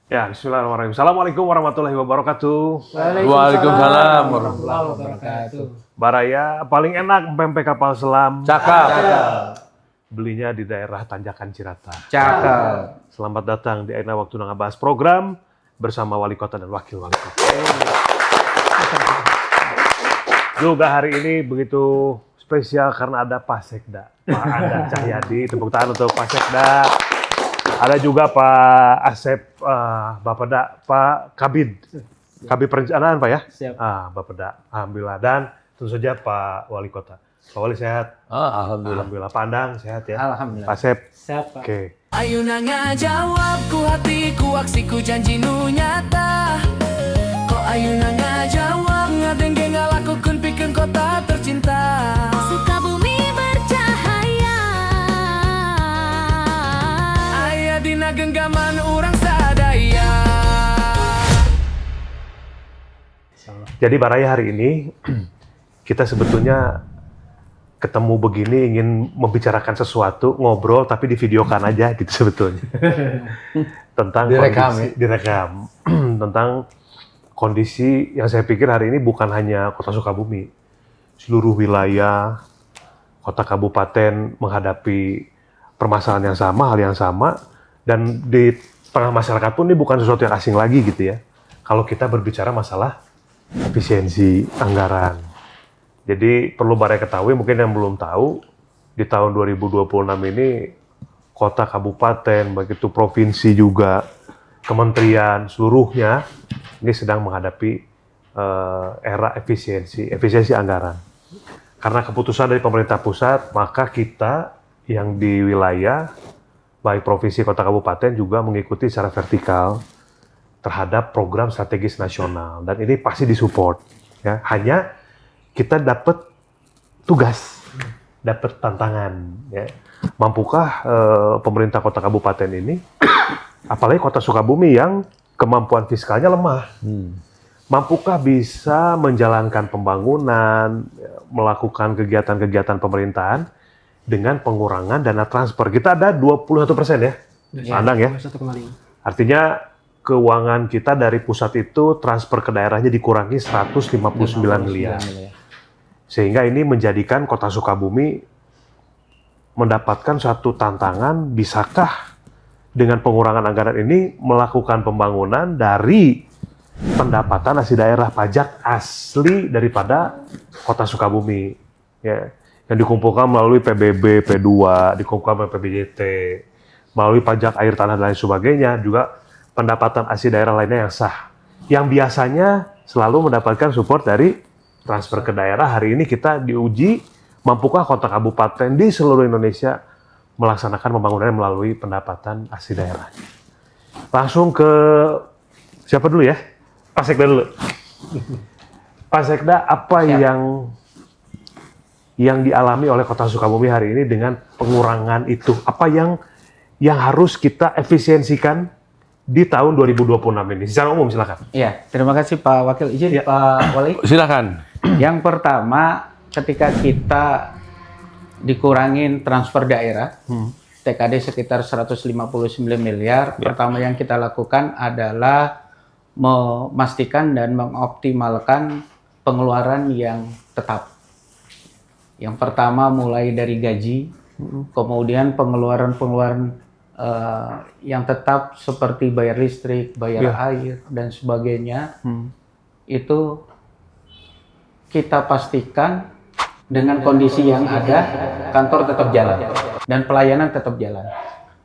Ya, bismillahirrahmanirrahim. Assalamualaikum warahmatullahi wabarakatuh. Waalaikumsalam warahmatullahi wabarakatuh. Baraya paling enak pempek kapal selam. Cakap. Belinya di daerah Tanjakan Cirata. Cakap. Selamat datang di Aina Waktu Ngebahas program bersama wali kota dan wakil wali kota. Juga hari ini begitu spesial karena ada Pak Sekda, Pak Andan Cahyadi. Tepuk tangan untuk Pak Sekda. Ada juga Pak Asep, Pak Kabid Perencanaan Pak ya? Siap. Bapeda, alhamdulillah. Dan tentu saja Pak Wali Kota. Pak Wali sehat? Alhamdulillah. Alhamdulillah. Pak Andang sehat ya? Alhamdulillah. Pak Asep? Siapa? Oke. Ayo nanga jawab ku hatiku aksiku janji nu nyata. Kok ayo nanga jawab ngadenge ngalakukeun pikeun kota tercinta. Sukabumi bercahaya. Aya dina genggaman urang sadaya. Jadi Baraya hari ini kita sebetulnya ketemu begini ingin membicarakan sesuatu, ngobrol tapi divideokan aja gitu sebetulnya. Tentang Direkam, kondisi, direkam. Tentang kondisi yang saya pikir hari ini bukan hanya Kota Sukabumi. Seluruh wilayah, kota kabupaten menghadapi permasalahan yang sama, hal yang sama, dan di tengah masyarakat pun ini bukan sesuatu yang asing lagi gitu ya. Kalau kita berbicara masalah efisiensi anggaran. Jadi perlu Baraya ketahui, mungkin yang belum tahu, di tahun 2026 ini kota kabupaten, baik itu provinsi juga, kementerian seluruhnya ini sedang menghadapi era efisiensi anggaran. Karena keputusan dari pemerintah pusat, maka kita yang di wilayah, baik provinsi, kota, kabupaten juga mengikuti secara vertikal terhadap program strategis nasional. Dan ini pasti disupport. Ya. Hanya kita dapat tugas, dapat tantangan. Ya. Mampukah pemerintah kota kabupaten ini, apalagi kota Sukabumi yang kemampuan fiskalnya lemah, mampukah bisa menjalankan pembangunan, melakukan kegiatan-kegiatan pemerintahan dengan pengurangan dana transfer? Kita ada 21% ya, Andang ya. Artinya keuangan kita dari pusat itu transfer ke daerahnya dikurangi 159 miliar. Sehingga ini menjadikan kota Sukabumi mendapatkan suatu tantangan, bisakah dengan pengurangan anggaran ini melakukan pembangunan dari pendapatan asli daerah, pajak asli daripada kota Sukabumi, ya, yang dikumpulkan melalui PBB, P2, dikumpulkan melalui PBJT, melalui pajak air tanah dan lain sebagainya, juga pendapatan asli daerah lainnya yang sah, yang biasanya selalu mendapatkan support dari transfer ke daerah. Hari ini kita diuji, mampukah kota kabupaten di seluruh Indonesia melaksanakan pembangunan melalui pendapatan asli daerah. Langsung ke siapa dulu ya? Pak Sekda dulu. Pak Sekda, apa yang dialami oleh kota Sukabumi hari ini dengan pengurangan itu? Apa yang harus kita efisiensikan di tahun 2026 ini? Secara umum silakan. Iya, terima kasih Pak Wakil. Izin Pak Wali. Silakan. Yang pertama, ketika kita dikurangin transfer daerah, TKD sekitar 159 miliar, pertama yang kita lakukan adalah memastikan dan mengoptimalkan pengeluaran yang tetap. Yang pertama mulai dari gaji, kemudian pengeluaran-pengeluaran yang tetap seperti bayar listrik, bayar air, dan sebagainya, itu kita pastikan dengan kondisi yang ada, kantor tetap jalan dan pelayanan tetap jalan.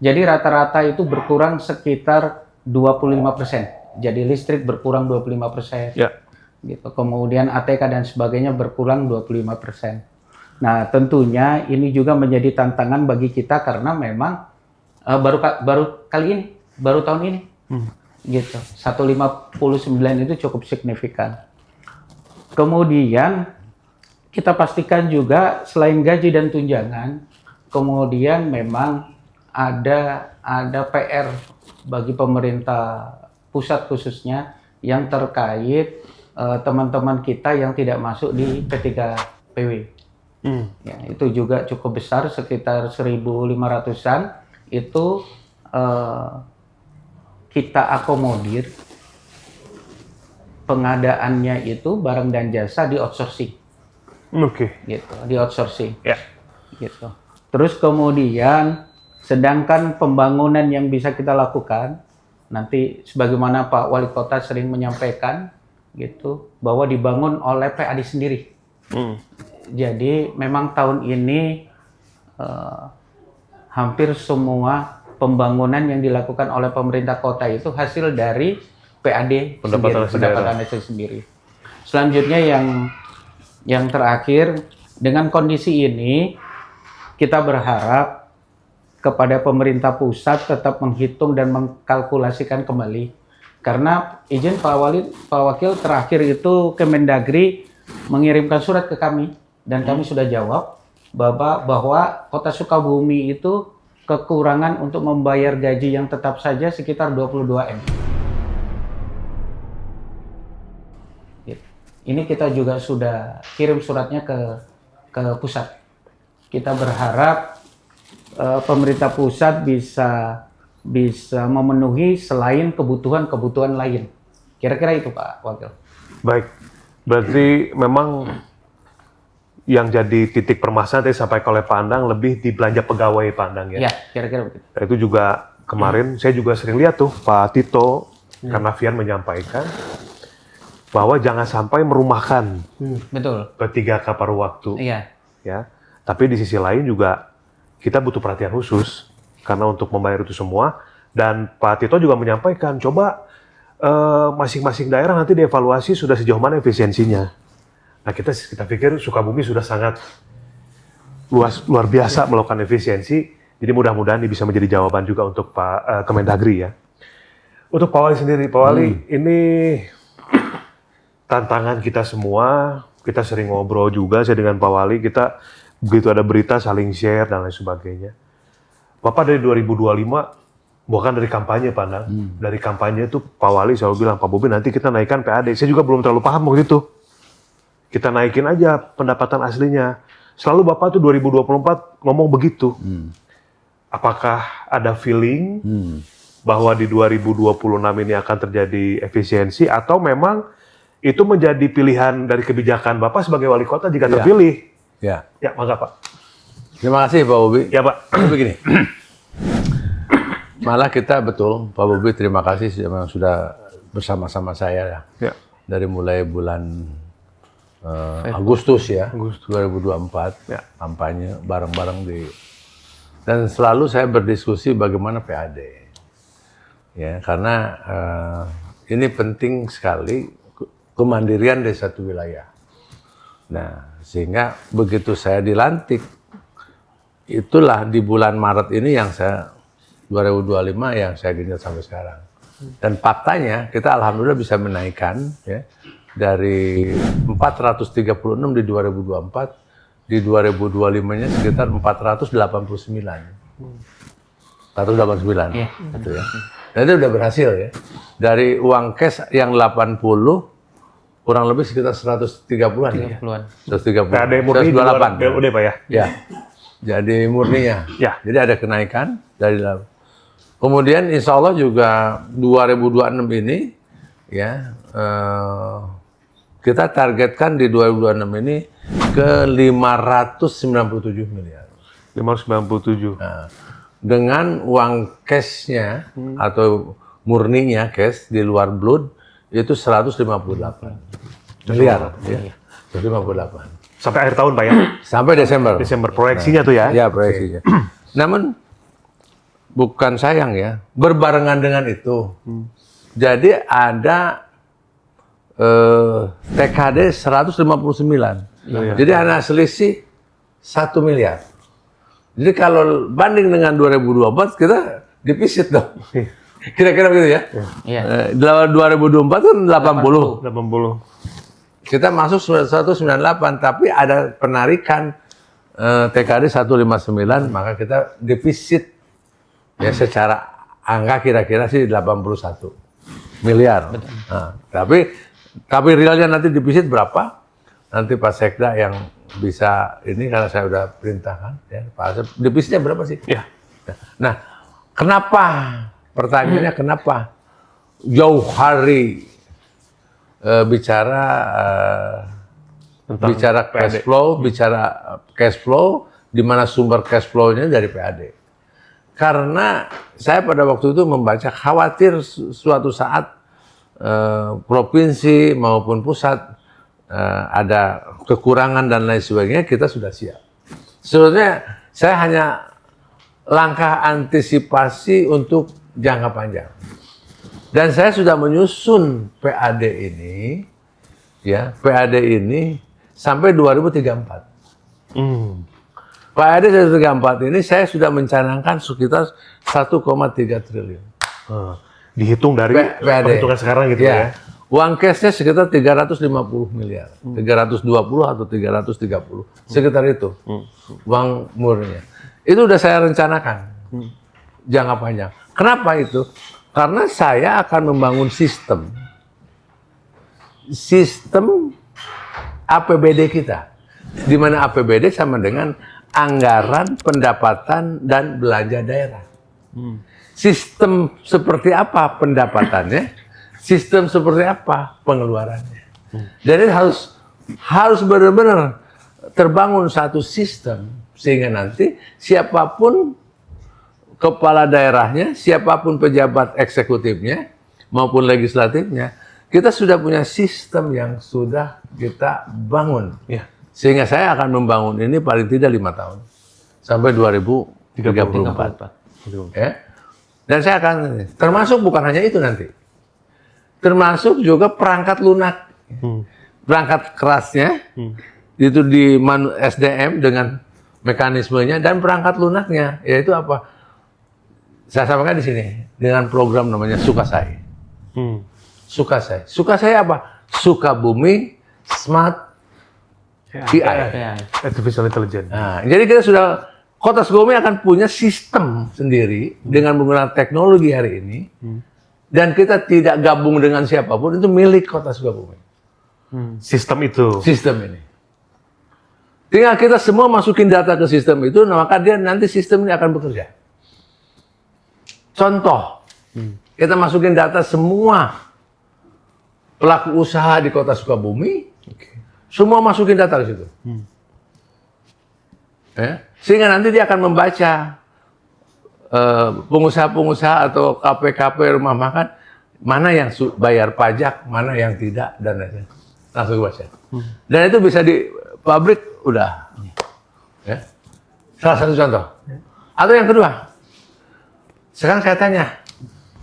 Jadi rata-rata itu berkurang sekitar 25%. Jadi listrik berkurang 25%. Ya. Gitu. Kemudian ATK dan sebagainya berkurang 25%. Nah, tentunya ini juga menjadi tantangan bagi kita karena memang baru tahun ini. Gitu. 159 itu cukup signifikan. Kemudian kita pastikan juga selain gaji dan tunjangan, kemudian memang ada PR bagi pemerintah pusat khususnya yang terkait teman-teman kita yang tidak masuk di P3PW. Ya, itu juga cukup besar, sekitar 1.500-an itu kita akomodir pengadaannya itu barang dan jasa di outsourcing, Oke. gitu, di outsourcing, Ya. gitu. Terus kemudian, sedangkan pembangunan yang bisa kita lakukan, nanti sebagaimana Pak Wali Kota sering menyampaikan, gitu, bahwa dibangun oleh PAD sendiri. Jadi memang tahun ini hampir semua pembangunan yang dilakukan oleh pemerintah kota itu hasil dari PAD Pendapatan sendiri, pendapatan itu sendiri. Selanjutnya yang terakhir, dengan kondisi ini kita berharap kepada pemerintah pusat tetap menghitung dan mengkalkulasikan kembali. Karena izin Pak Wakil, terakhir itu Kemendagri mengirimkan surat ke kami dan kami sudah jawab bahwa Kota Sukabumi itu kekurangan untuk membayar gaji yang tetap saja sekitar 22 M. Ini kita juga sudah kirim suratnya ke pusat. Kita berharap pemerintah pusat bisa memenuhi selain kebutuhan lain. Kira-kira itu Pak Wakil. Baik. Berarti memang yang jadi titik permasalahan tadi sampai oleh Pak Andang lebih di belanja pegawai Pak Andang ya. Ya, kira-kira begitu. Nah, itu juga kemarin saya juga sering lihat tuh Pak Tito Karnavian menyampaikan bahwa jangan sampai merumahkan Betul. P3K paruh waktu. Iya. Ya. Tapi di sisi lain juga kita butuh perhatian khusus karena untuk membayar itu semua, dan Pak Tito juga menyampaikan coba masing-masing daerah nanti dievaluasi sudah sejauh mana efisiensinya. Nah, kita pikir Sukabumi sudah sangat luar biasa melakukan efisiensi, jadi mudah-mudahan ini bisa menjadi jawaban juga untuk Pak Kemendagri ya. Untuk Pak Wali sendiri, Pak Wali, ini tantangan kita semua, kita sering ngobrol juga saya dengan Pak Wali, kita begitu ada berita saling share dan lain sebagainya. Bapak dari 2025, bukan dari kampanye Pak Nang, dari kampanye itu Pak Wali selalu bilang, Pak Bobi nanti kita naikkan PAD. Saya juga belum terlalu paham waktu itu. Kita naikin aja pendapatan aslinya. Selalu Bapak tuh 2024 ngomong begitu. Apakah ada feeling bahwa di 2026 ini akan terjadi efisiensi, atau memang itu menjadi pilihan dari kebijakan Bapak sebagai wali kota jika terpilih? Ya. Ya, mangga Pak. Terima kasih Pak Bobi. Ya Pak. Begini. Malah kita betul, Pak Bobi terima kasih memang sudah bersama-sama saya ya. Ya. Dari mulai bulan Agustus ya, 2024, Ya. kampanye bareng-bareng dan selalu saya berdiskusi bagaimana PAD. Ya, karena ini penting sekali kemandirian dari satu wilayah. Nah, sehingga begitu saya dilantik, itulah di bulan Maret ini yang saya 2025 yang saya genjot sampai sekarang. Dan faktanya kita alhamdulillah bisa menaikkan ya, dari 436 di 2024, di 2025-nya sekitar 489. 189. Iya. Gitu ya. Dan itu udah berhasil ya. Dari uang cash yang 80 kurang lebih sekitar 130-an ya. 30-an. 130. PAD murni di luar 128. BUD Pak ya? Ya. Jadi murninya. Ya. Jadi ada kenaikan dari kemudian insya Allah juga 2026 ini ya kita targetkan di 2026 ini ke 597 miliar. 597. Nah, dengan uang cash-nya atau murninya cash di luar blood itu 158 miliar. Ya. 158. Sampai akhir tahun Pak ya? Sampai Desember. Desember proyeksinya tuh ya? Ya, proyeksinya. Namun bukan sayang ya, berbarengan dengan itu. Jadi ada TKD 159. Jadi ada selisih 1 miliar. Jadi kalau banding dengan 2024 kita defisit dong. Kira-kira begitu ya. Iya. 2024 kan 80. 80. Kita masuk 198, tapi ada penarikan TKD 159, maka kita defisit ya secara angka kira-kira sih 81 miliar. Nah, tapi realnya nanti defisit berapa? Nanti Pak Sekda yang bisa ini karena saya udah perintahkan ya, Pak Asep, defisitnya berapa sih? Ya. Nah, kenapa? Pertanyaannya kenapa? jauh hari bicara Tentang bicara cash flow, bicara cash flow, di mana sumber cash flow-nya dari PAD. Karena saya pada waktu itu membaca khawatir suatu saat provinsi maupun pusat ada kekurangan dan lain sebagainya, kita sudah siap. Sebetulnya saya hanya langkah antisipasi untuk jangka panjang. Dan saya sudah menyusun PAD ini, ya PAD ini sampai 2034. PAD 2034 ini saya sudah mencanangkan sekitar 1,3 triliun. Dihitung dari PAD. perhitungan sekarang gitu ya. Uang cashnya sekitar 350 miliar, 320 atau 330, sekitar itu uang murninya. Itu udah saya rencanakan jangka panjang. Kenapa itu? Karena saya akan membangun sistem APBD kita, di mana APBD sama dengan anggaran pendapatan dan belanja daerah. Sistem seperti apa pendapatannya, sistem seperti apa pengeluarannya. Jadi harus benar-benar terbangun satu sistem sehingga nanti siapapun kepala daerahnya, siapapun pejabat eksekutifnya maupun legislatifnya, kita sudah punya sistem yang sudah kita bangun. Ya. Sehingga saya akan membangun ini paling tidak 5 tahun sampai 2034. Ya. Dan saya akan termasuk bukan hanya itu nanti, termasuk juga perangkat lunak, perangkat kerasnya itu di SDM dengan mekanismenya dan perangkat lunaknya, yaitu apa? Saya sampaikan di sini dengan program namanya Sukasai. Sukasai. Sukasai apa? Sukabumi Smart AI. Artificial Intelligence. Nah, jadi kita sudah, Kota Sukabumi akan punya sistem sendiri dengan menggunakan teknologi hari ini, dan kita tidak gabung dengan siapapun, itu milik Kota Sukabumi. Sistem itu. Sistem ini. Tinggal kita semua masukin data ke sistem itu, maka dia nanti sistem ini akan bekerja. Contoh, kita masukin data semua pelaku usaha di Kota Sukabumi, semua masukin data ke situ. Ya, sehingga nanti dia akan membaca pengusaha-pengusaha atau KP-KP rumah makan, mana yang bayar pajak, mana yang tidak, dan lain-lain. Langsung baca. Dan itu bisa di pabrik, udah. Ya. Salah satu contoh. Atau yang kedua, sekarang saya tanya,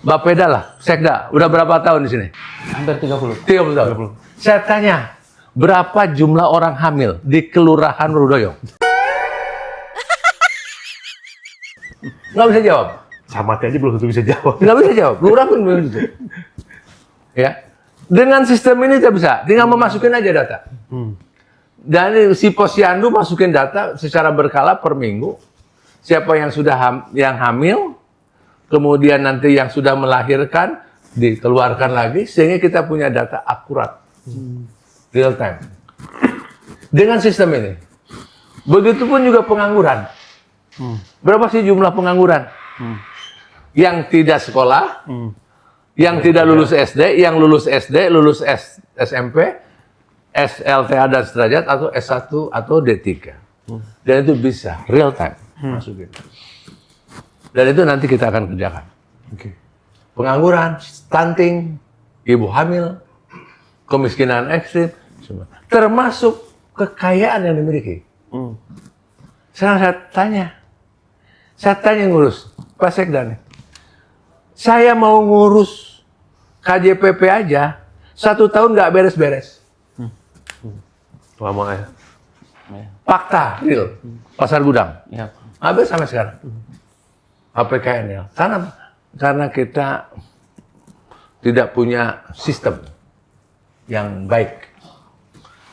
Bapeda lah, Sekda, udah berapa tahun di sini? Hampir 30. 30 tahun. Saya tanya, berapa jumlah orang hamil di Kelurahan Rudoyo? Nggak bisa jawab. Samati aja belum tentu bisa jawab. Nggak bisa jawab. Lurah pun belum tentu. Ya. Dengan sistem ini kita bisa, tinggal memasukin aja data. Dan si Posyandu masukin data secara berkala per minggu. Siapa yang sudah yang hamil, kemudian nanti yang sudah melahirkan, dikeluarkan lagi, sehingga kita punya data akurat. Real time. Dengan sistem ini. Begitupun juga pengangguran. Berapa sih jumlah pengangguran? Yang tidak sekolah, yang tidak lulus SD, yang lulus SD, lulus SMP, SLTA dan sederajat, atau S1 atau D3. Dan itu bisa, real time. Masukin. Dan itu nanti kita akan kerjakan. Pengangguran, stunting, ibu hamil, kemiskinan ekstrim, semua. Termasuk kekayaan yang dimiliki. Sekarang saya tanya ngurus, Pak Sekda nih, saya mau ngurus KJPP aja, 1 tahun nggak beres-beres. Lama ya. Fakta, real, pasar gudang. Ya. Habis sampai sekarang. APKN ya. Karena kita tidak punya sistem yang baik.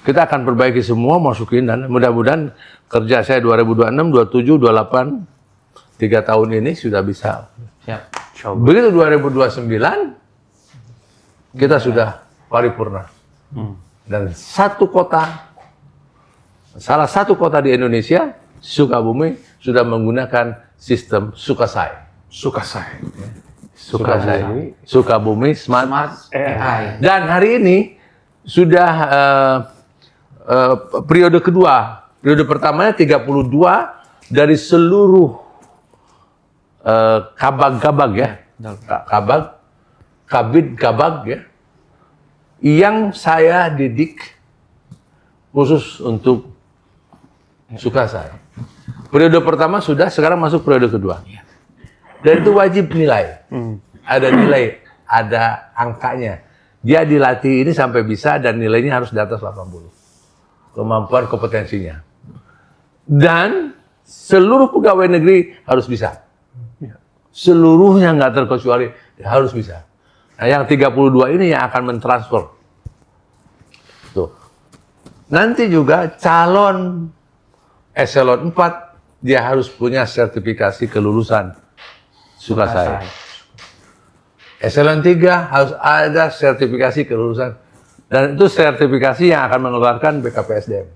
Kita akan perbaiki semua, masukin, dan mudah-mudahan kerja saya 2026, 27, 28, 3 tahun ini sudah bisa. Siap. Begitu 2029, kita sudah paripurna. Dan salah satu kota di Indonesia, Sukabumi, sudah menggunakan sistem Sukasai. Sukasai. Sukabumi Smart. AI. Dan hari ini sudah periode kedua. Periode pertamanya 32 dari seluruh kabag-kabag ya. Kabag ya. Yang saya didik khusus untuk Sukasai. Periode pertama sudah, sekarang masuk periode kedua. Dan itu wajib nilai. Ada nilai, ada angkanya. Dia dilatih ini sampai bisa dan nilainya harus di atas 80. Kemampuan kompetensinya. Dan seluruh pegawai negeri harus bisa. Seluruhnya nggak terkecuali harus bisa. Nah, yang 32 ini yang akan mentransfer. Tuh. Nanti juga calon eselon 4 dia harus punya sertifikasi kelulusan Sukasai. Eselon 3 harus ada sertifikasi kelulusan. Dan itu sertifikasi yang akan mengeluarkan BKPSDM.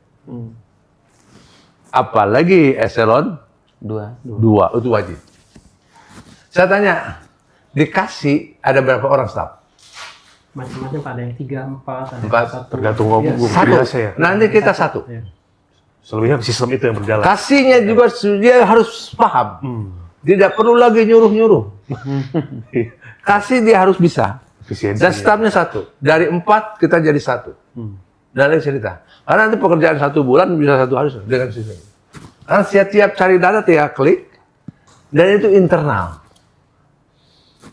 Apalagi eselon 2 itu wajib. Saya tanya, dikasih ada berapa orang staf? Macam-macam Pak, ada yang 3, 4, 4. Tergantung ngomong Satu. biasa ya. Nanti kita satu. Selebihnya sistem itu yang berjalan. Kasihnya juga dia harus paham. Tidak perlu lagi nyuruh-nyuruh. Kasih dia harus bisa. Efisiensi. Dan stafnya satu. Dari 4 kita jadi 1. Dan lagi cerita. Karena nanti pekerjaan 1 bulan bisa 1 hari dengan sistem. Karena setiap cari data tinggal klik. Dan itu internal.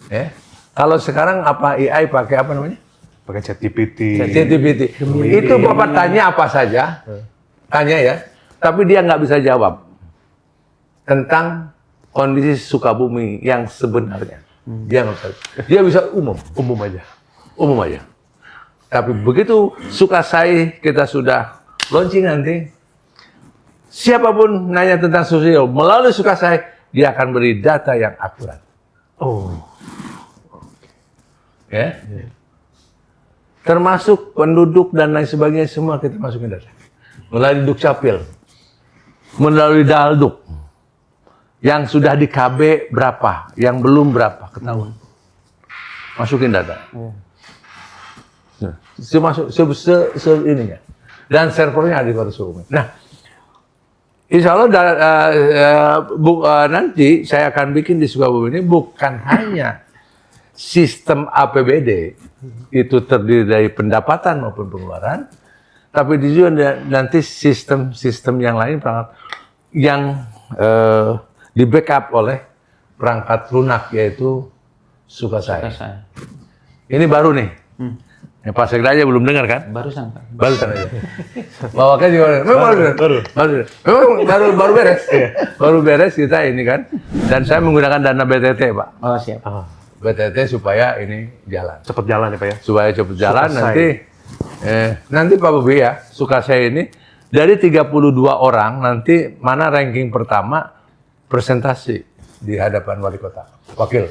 Ya. Kalau sekarang apa AI pakai apa namanya? Pakai ChatGPT. ChatGPT. Itu Bapak tanya apa saja. Tanya ya. Tapi dia nggak bisa jawab. Tentang kondisi Sukabumi yang sebenarnya. Dia nggak bisa. Dia bisa umum. Umum aja. Umum aja. Tapi begitu Sukasai kita sudah launching nanti, siapapun nanya tentang sosial melalui Sukasai, dia akan beri data yang akurat. Oh. Ya. Termasuk penduduk dan lain sebagainya semua kita masukin data. Melalui Dukcapil, melalui Dalduk, yang sudah di KB berapa, yang belum berapa, ketahuan. Masukin data. Masuk ininya. Dan servernya ada di Kota Sukabumi. Nah, insya Allah nanti saya akan bikin di Sukabumi ini bukan hanya sistem APBD itu terdiri dari pendapatan maupun pengeluaran, tapi juga nanti sistem yang lain yang di backup oleh perangkat lunak yaitu Sukasai. Ini baru nih. Pak Sekda aja belum dengar kan? Barusan Pak. Barusan aja. Bawakan juga baru beres. Baru beres kita ini kan. Dan saya menggunakan dana BTT, Pak. Oh siap. BTT supaya ini jalan. Cepat jalan ya Pak ya. Supaya cepat jalan Sukasai. nanti Pak Bobi ya, Sukasai ini dari 32 orang nanti mana ranking pertama presentasi di hadapan wali kota, wakil.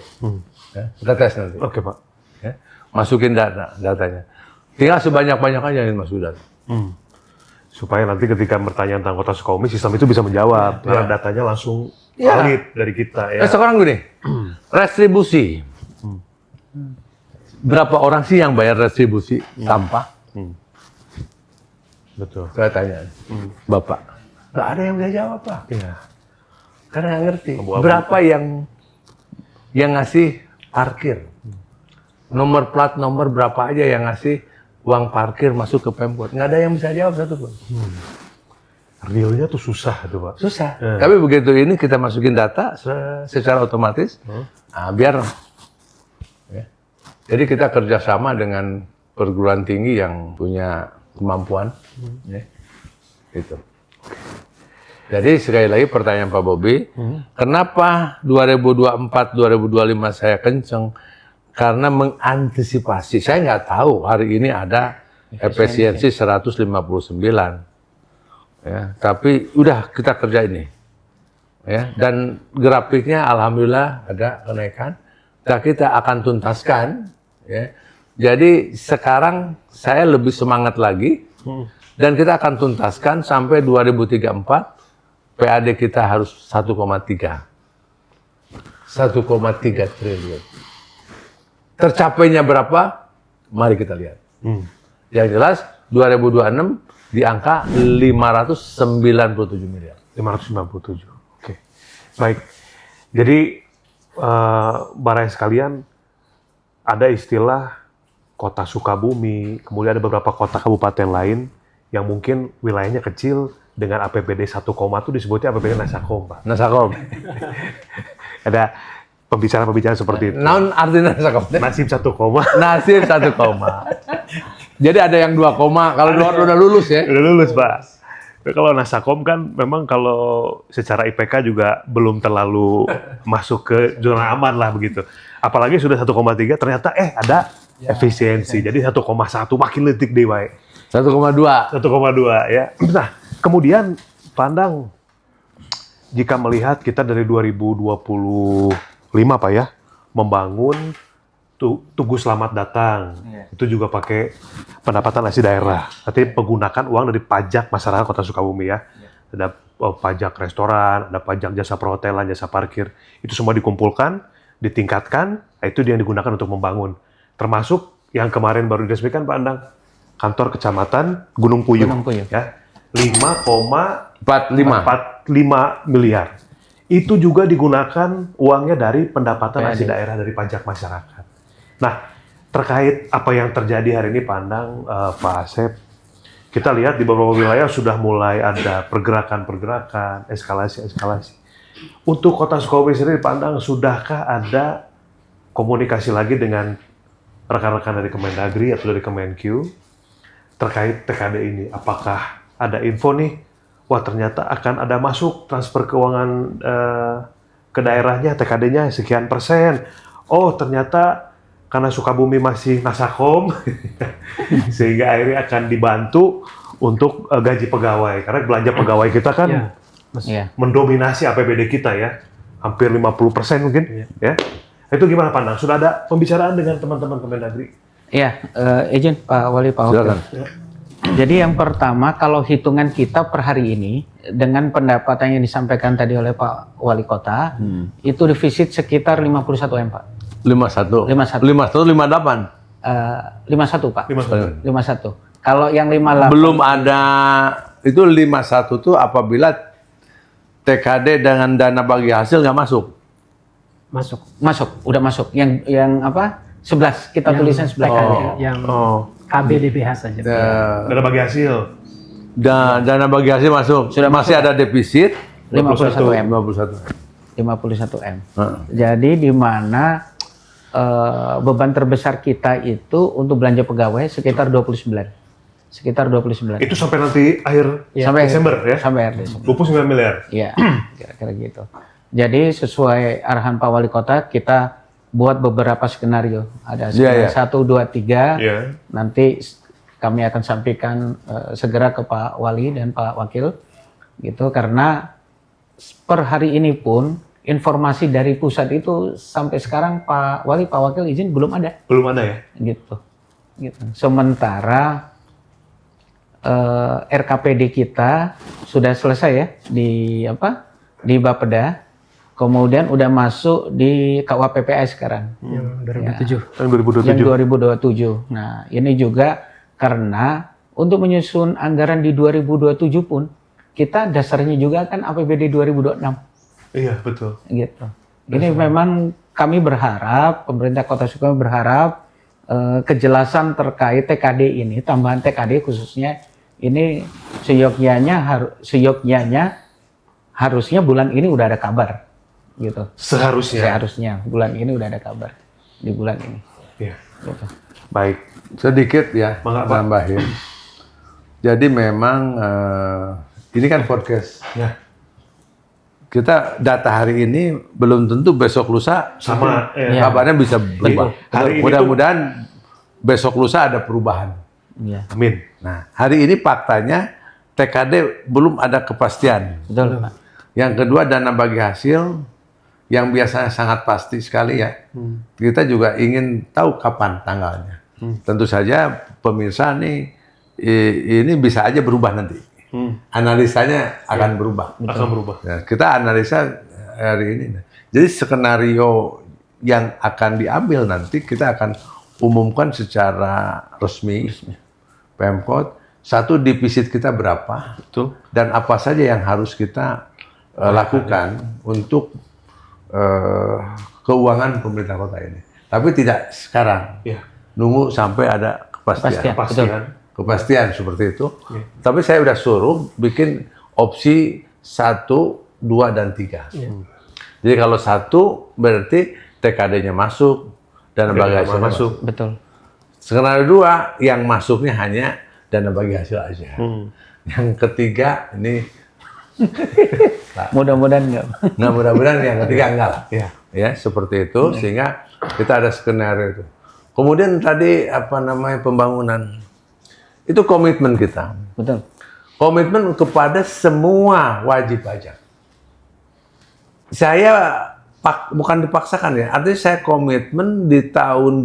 Ya, kita tes nanti. Oke Pak. Ya, masukin datanya. Tinggal sebanyak-banyak aja yang masuk data. Supaya nanti ketika bertanya tentang Kota Sukabumi, sistem itu bisa menjawab. Karena datanya langsung valid dari kita ya. Sekarang gini, restribusi. Berapa orang sih yang bayar restribusi sampah? Betul. Saya tanya, Bapak. Nggak ada yang bisa jawab, Pak. Iya. Karena nggak ngerti. Abu-abu. Berapa yang ngasih parkir? Nomor plat nomor berapa aja yang ngasih uang parkir masuk ke Pemkot? Nggak ada yang bisa jawab satupun. Realnya tuh susah tuh Pak. Susah. Tapi begitu ini kita masukin data secara otomatis, nah, biar. Ya. Jadi kita kerjasama dengan perguruan tinggi yang punya kemampuan. Ya. Itu. Jadi sekali lagi pertanyaan Pak Bobi, kenapa 2024-2025 saya kenceng? Karena mengantisipasi. Saya nggak tahu hari ini ada efisiensi 159. Ya, tapi udah kita kerja ini. Ya, dan grafiknya alhamdulillah ada kenaikan. Dan kita akan tuntaskan. Ya. Jadi sekarang saya lebih semangat lagi. Dan kita akan tuntaskan sampai 2034. PAD kita harus 1,3. 1,3 triliun. Tercapainya berapa? Mari kita lihat. Yang jelas 2026 di angka 597 miliar. 597. Oke. Baik. Jadi barang sekalian ada istilah kota Sukabumi, kemudian ada beberapa kota kabupaten lain yang mungkin wilayahnya kecil dengan APBD 1, itu disebutnya APBD Nasakom, Pak. Nasakom. Ada pembicaraan-pembicaraan seperti itu. Naon artinya Nasakom? Nasib 1, Nasib 1 koma. Jadi ada yang 2 koma, kalau udah lulus ya. udah lulus, Pak. Kalau Nasakom kan memang kalau secara IPK juga belum terlalu masuk ke zona aman lah begitu. Apalagi sudah 1,3 ternyata ada efisiensi. Jadi 1,1 makin letik deh, Pak. 1,2. 1,2 ya. Nah, kemudian pandang jika melihat kita dari 2025 Pak ya, membangun Tugu Selamat Datang. Itu juga pakai pendapatan asli daerah. Nanti menggunakan uang dari pajak masyarakat Kota Sukabumi ya. Ada pajak restoran, ada pajak jasa perhotelan, jasa parkir. Itu semua dikumpulkan, ditingkatkan, itu yang digunakan untuk membangun. Termasuk yang kemarin baru diresmikan Pak Andang, kantor kecamatan Gunung Puyuh. Gunung Puyuh. Ya, 5,45 miliar. Itu juga digunakan uangnya dari pendapatan asli daerah dari pajak masyarakat. Nah, terkait apa yang terjadi hari ini Pak Andang, Pak Asep, kita lihat di beberapa wilayah sudah mulai ada pergerakan-pergerakan, eskalasi-eskalasi. Untuk Kota Sukabumi sendiri Pak Andang, sudahkah ada komunikasi lagi dengan rekan-rekan dari Kemendagri atau dari Kemenkyu terkait TKD ini? Apakah ada info nih, wah ternyata akan ada masuk transfer keuangan ke daerahnya, TKD-nya sekian persen. Oh ternyata karena Sukabumi masih Nasakom, sehingga akhirnya akan dibantu untuk gaji pegawai. Karena belanja pegawai kita kan mendominasi APBD kita ya, hampir 50% mungkin. Ya. Itu gimana Pandang? Sudah ada pembicaraan dengan teman-teman Kemendagri? Iya, izin Pak Wali, Pak Wakil. Jadi yang pertama, kalau hitungan kita per hari ini, dengan pendapatan yang disampaikan tadi oleh Pak Wali Kota, itu defisit sekitar 51 M, Pak. 51. 58. 51, Pak. 51. Kalau yang 58... Belum ada, itu 51 tuh apabila TKD dengan dana bagi hasil nggak masuk. Masuk, udah masuk. Yang apa? 11, kita tulisan 11 kali. Yang KBDBH saja. Dana bagi hasil. Dana bagi hasil masuk. Sudah masih ada defisit 51 M. 51 M. Jadi di mana beban terbesar kita itu untuk belanja pegawai sekitar 29. Itu sampai nanti akhir Desember ya? Sampai akhir Desember. 29 miliar? Iya, kira-kira gitu. Jadi sesuai arahan Pak Wali Kota, kita buat beberapa skenario. Ada skenario 1, 2, 3. Nanti kami akan sampaikan segera ke Pak Wali dan Pak Wakil. Gitu, karena per hari ini pun informasi dari pusat itu sampai sekarang Pak Wali, Pak Wakil izin belum ada. Belum ada ya? Gitu. Sementara RKPD kita sudah selesai ya di Bapeda, kemudian udah masuk di KUHPPS sekarang. Yang 2007. Yang 2027. Nah ini juga karena untuk menyusun anggaran di 2027 pun kita dasarnya juga kan APBD 2026. Iya, betul. Gitu. Ini memang kami berharap, pemerintah Kota Sukabumi berharap kejelasan terkait TKD ini, tambahan TKD khususnya ini seyogyanya harusnya bulan ini udah ada kabar. Gitu. Seharusnya bulan ini udah ada kabar di bulan ini. Iya. Gitu. Baik, sedikit ya tambahin. Jadi memang ini kan podcast. Ya. Kita data hari ini belum tentu besok lusa sama kabarnya bisa berubah. Mudah-mudahan besok lusa ada perubahan. Ya. Amin. Nah, hari ini faktanya TKD belum ada kepastian. Betul, Pak. Yang kedua dana bagi hasil yang biasanya sangat pasti sekali ya. Kita juga ingin tahu kapan tanggalnya. Tentu saja pemirsa nih ini bisa aja berubah nanti. Analisanya akan berubah. Akan berubah. Nah, kita analisa hari ini. Jadi skenario yang akan diambil nanti kita akan umumkan secara resmi. Pemkot, satu defisit kita berapa, Betul. dan apa saja yang harus kita lakukan untuk keuangan pemerintah kota ini. Tapi tidak sekarang. Iya. Nunggu sampai ada kepastian. Kepastian seperti itu. Tapi saya udah suruh bikin opsi 1, 2, dan 3. Jadi kalau 1 berarti TKD-nya masuk, dana bagi hasil masuk. Betul. Skenario 2 yang masuknya hanya dana bagi hasil aja. Yang ketiga ini Mudah-mudahan enggak. nah mudah-mudahan yang ketiga enggak lah. Iya. Ya seperti itu sehingga kita ada skenario itu. Kemudian tadi apa namanya pembangunan itu komitmen kita. Betul. Komitmen kepada semua wajib pajak. Saya bukan dipaksakan ya, artinya saya komitmen di tahun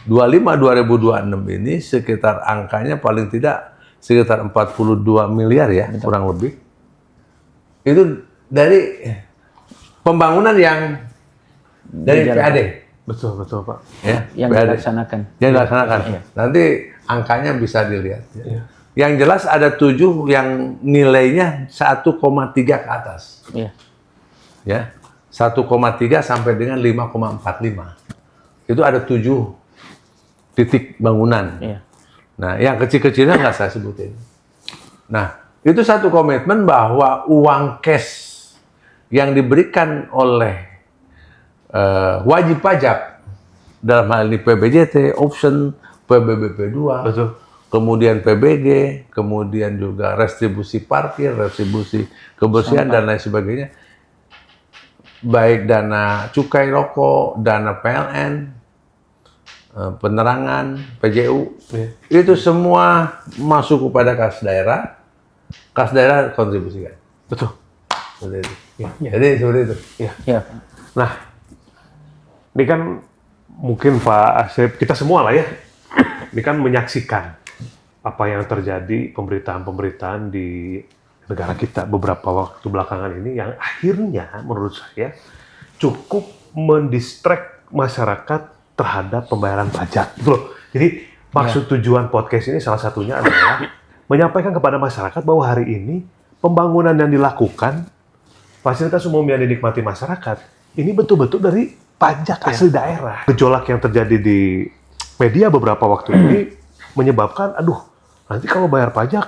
2025-2026 ini sekitar angkanya paling tidak sekitar 42 miliar ya, kurang lebih. Itu dari pembangunan yang dari PAD. Betul, betul Pak. Ya, Yang PAD. dilaksanakan. Yang dilaksanakan. Iya. Nanti angkanya bisa dilihat. Ya. Iya. Yang jelas ada 7 yang nilainya 1,3 ke atas. Iya. Ya, 1,3 sampai dengan 5,45. Itu ada 7 titik bangunan. Iya. Nah, yang kecil-kecilnya nggak saya sebutin. Nah, itu satu komitmen bahwa uang cash yang diberikan oleh wajib pajak dalam hal ini PBJT, option, PBBP 2, Betul. kemudian PBG, kemudian juga restribusi parkir, restribusi kebersihan dan lain sebagainya. Baik dana cukai rokok, dana PLN, penerangan, PJU, itu semua masuk kepada kas daerah kontribusikan. Betul. Seperti itu. Jadi seperti itu. Iya. Nah, ini kan mungkin Pak Asep, kita semua lah ya, ini kan menyaksikan apa yang terjadi pemberitaan-pemberitaan di negara kita beberapa waktu belakangan ini yang akhirnya menurut saya cukup mendistract masyarakat terhadap pembayaran pajak. Gitu loh. Jadi maksud tujuan podcast ini salah satunya adalah menyampaikan kepada masyarakat bahwa hari ini pembangunan yang dilakukan, fasilitas umum yang dinikmati masyarakat, ini betul-betul dari pajak asli daerah. Gejolak yang terjadi di media beberapa waktu ini menyebabkan, aduh, nanti kalau bayar pajak,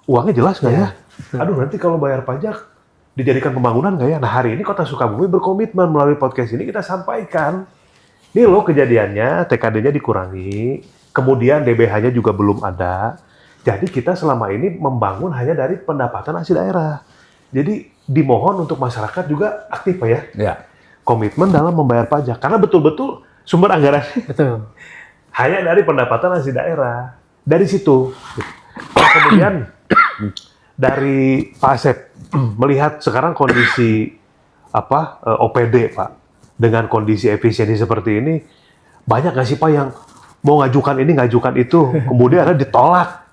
uangnya jelas nggak ya? Aduh, nanti kalau bayar pajak, dijadikan pembangunan nggak ya? Nah, hari ini Kota Sukabumi berkomitmen melalui podcast ini kita sampaikan, ini loh kejadiannya, TKD-nya dikurangi, kemudian DBH-nya juga belum ada. Jadi kita selama ini membangun hanya dari pendapatan asli daerah. Jadi dimohon untuk masyarakat juga aktif Pak ya. Ya. Komitmen dalam membayar pajak. Karena betul-betul sumber anggaran Betul. hanya dari pendapatan asli daerah. Dari situ. Nah, kemudian dari Pak Asep melihat sekarang kondisi OPD Pak, dengan kondisi efisiensi seperti ini, banyak nggak sih Pak yang mau ngajukan ini, ngajukan itu, kemudian ada ditolak?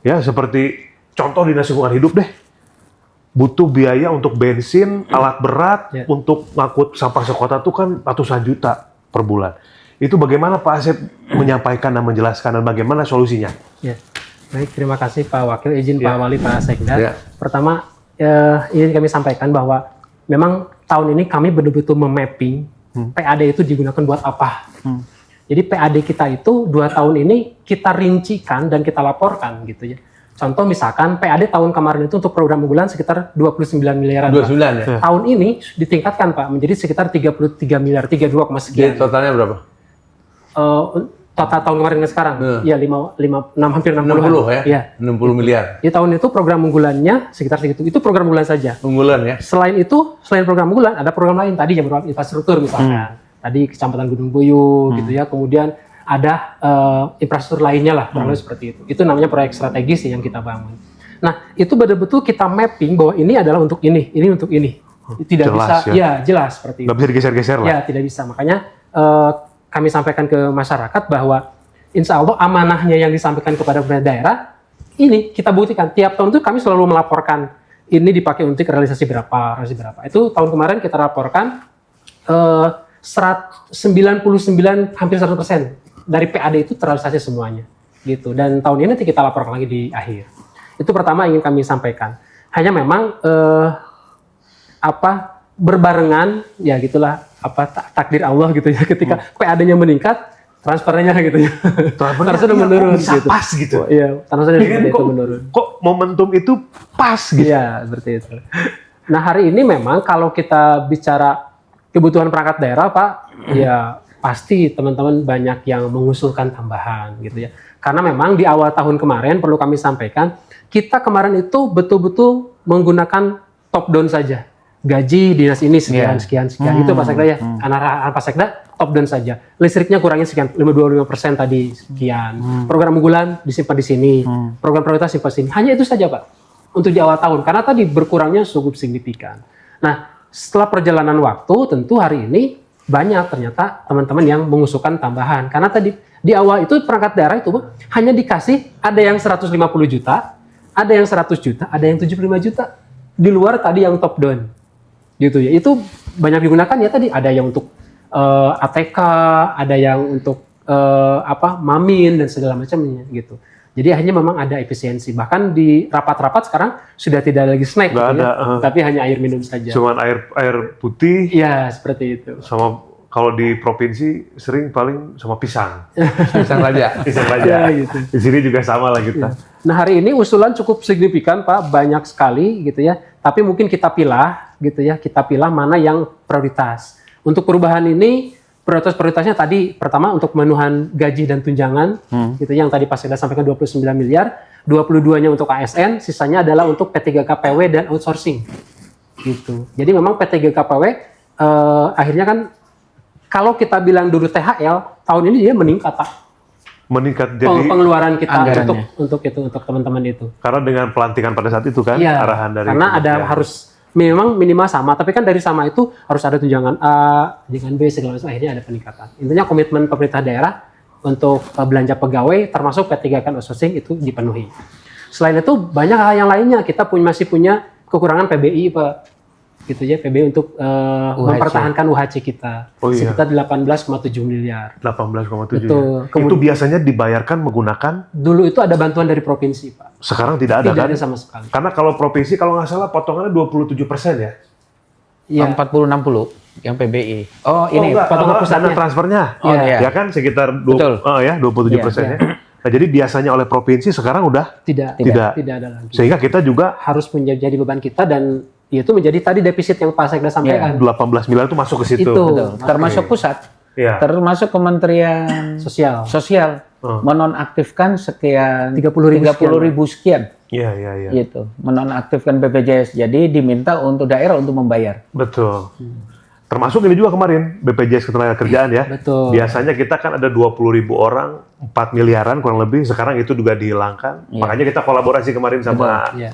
Ya, seperti contoh dinas lingkungan hidup deh. Butuh biaya untuk bensin, alat berat, untuk ngangkut sampah sekota itu kan ratusan juta per bulan. Itu bagaimana Pak Asep menyampaikan dan menjelaskan dan bagaimana solusinya? Ya. Baik, terima kasih Pak Wakil, izin Pak Wali, Pak Sekda. Ya. Pertama, ingin kami sampaikan bahwa memang tahun ini kami betul-betul memapping PAD itu digunakan buat apa. Jadi PAD kita itu 2 tahun ini kita rincikan dan kita laporkan gitu ya. Contoh misalkan PAD tahun kemarin itu untuk program unggulan sekitar 29 miliaran. 29 Pak. ya? Tahun ini ditingkatkan Pak menjadi sekitar 33 miliar, 32, sekian. Jadi totalnya berapa? Total tahun kemarin dan sekarang, ya 6 hampir 60 60 ya? Iya. 60 miliar. Di tahun itu program unggulannya sekitar segitu. Itu program unggulan saja. Unggulan ya? Selain itu, selain program unggulan, ada program lain tadi yang berupa infrastruktur misalkan. Tadi Kecamatan Gunung Puyuh gitu ya. Kemudian ada infrastruktur lainnya lah, kurang lebih seperti itu. Itu namanya proyek strategis yang kita bangun. Nah, itu betul-betul kita mapping bahwa ini adalah untuk ini untuk ini. Tidak Jelas, bisa, ya jelas seperti itu. Nggak bisa digeser-geser lah. Ya, tidak bisa. Makanya kami sampaikan ke masyarakat bahwa insya Allah amanahnya yang disampaikan kepada pemerintah daerah, ini kita buktikan. Tiap tahun itu kami selalu melaporkan, ini dipakai untuk realisasi berapa. Itu tahun kemarin kita laporkan, 99 hampir 100% dari PAD itu terrealisasi semuanya gitu. Dan tahun ini nanti kita laporkan lagi di akhir. Itu pertama ingin kami sampaikan. Hanya memang berbarengan ya gitulah takdir Allah gitu ya, ketika PAD-nya meningkat, transfernya gitu ya. Transfernya sudah menurun bisa gitu. pas gitu. Iya, transfernya itu menurun. Kok momentum itu pas gitu. Iya, seperti itu. Nah, hari ini memang kalau kita bicara kebutuhan perangkat daerah, Pak, ya pasti teman-teman banyak yang mengusulkan tambahan gitu ya. Karena memang di awal tahun kemarin perlu kami sampaikan, kita kemarin itu betul-betul menggunakan top down saja. Gaji dinas ini sekian, sekian. Itu Pak Sekda ya. Arahan Pak Sekda top down saja. Listriknya kurangin sekian, 25% tadi sekian. Program unggulan disimpan di sini. Program prioritas simpan di sini. Hanya itu saja, Pak. Untuk di awal tahun. Karena tadi berkurangnya cukup signifikan. Nah, setelah perjalanan waktu, tentu hari ini banyak ternyata teman-teman yang mengusulkan tambahan. Karena tadi di awal itu perangkat daerah itu hanya dikasih ada yang 150 juta, ada yang 100 juta, ada yang 75 juta. Di luar tadi yang top down. Gitu ya. Itu banyak digunakan ya tadi, ada yang untuk ATK, ada yang untuk Mamin dan segala macamnya gitu. Jadi hanya memang ada efisiensi. Bahkan di rapat-rapat sekarang sudah tidak lagi snack gitu ya, tapi hanya air minum saja. Cuman air putih. Iya, seperti itu. Sama kalau di provinsi sering paling sama pisang. Pisang raja. Pisang raja. Ya, gitu. Di sini juga sama lah kita. Nah, hari ini usulan cukup signifikan, Pak, banyak sekali gitu ya. Tapi mungkin kita pilah gitu ya, kita pilah mana yang prioritas. Untuk perubahan ini prioritasnya tadi pertama untuk pemenuhan gaji dan tunjangan gitu yang tadi Pak Sekda sampaikan 29 miliar, 22-nya untuk ASN, sisanya adalah untuk P3KPW dan outsourcing. Gitu. Jadi memang P3KPW akhirnya kan kalau kita bilang dulu THL, tahun ini dia meningkat, Pak. Meningkat jadi pengeluaran kita anggarannya. untuk teman-teman itu. Karena dengan pelantikan pada saat itu kan Iya, arahan dari karena ada kementerian. harus memang minimal sama, tapi kan dari sama itu harus ada tunjangan A, tunjangan B segala macam, akhirnya ada peningkatan. Intinya komitmen pemerintah daerah untuk belanja pegawai termasuk P3K outsourcing itu dipenuhi. Selain itu banyak hal yang lainnya, kita masih punya kekurangan PBI, Pak. Gitu ya, PBI untuk mempertahankan UHC kita. Oh, iya. Sekitar 18,7 miliar. 18,7 Betul. ya. Itu biasanya dibayarkan menggunakan, Dulu itu ada bantuan dari provinsi, Pak. sekarang tidak ada Tidak kan? ada sama sekali. Karena kalau provinsi kalau nggak salah potongannya 27% ya. Iya. 40-60 yang PBI. Oh, ini enggak, potongan pusatnya. dana transfernya. Oh, iya. Ya kan sekitar Betul. 27%-nya. Nah, jadi biasanya oleh provinsi sekarang udah Tidak Tidak. ada lagi. sehingga kita juga Harus menjadi beban kita dan itu menjadi tadi defisit yang Pak Sekda sampaikan. 18 miliar itu masuk ke situ. Itu. Betul. Termasuk pusat. Iya. Termasuk Kementerian Sosial. Sosial menonaktifkan sekian 30.000 sekian. Iya. Gitu. Menonaktifkan BPJS. Jadi diminta untuk daerah untuk membayar. Betul. Termasuk ini juga kemarin BPJS Ketenagakerjaan ya. Betul. Biasanya kita kan ada 20.000 orang, 4 miliaran kurang lebih. Sekarang itu juga dihilangkan. Iya. Makanya kita kolaborasi kemarin sama Iya.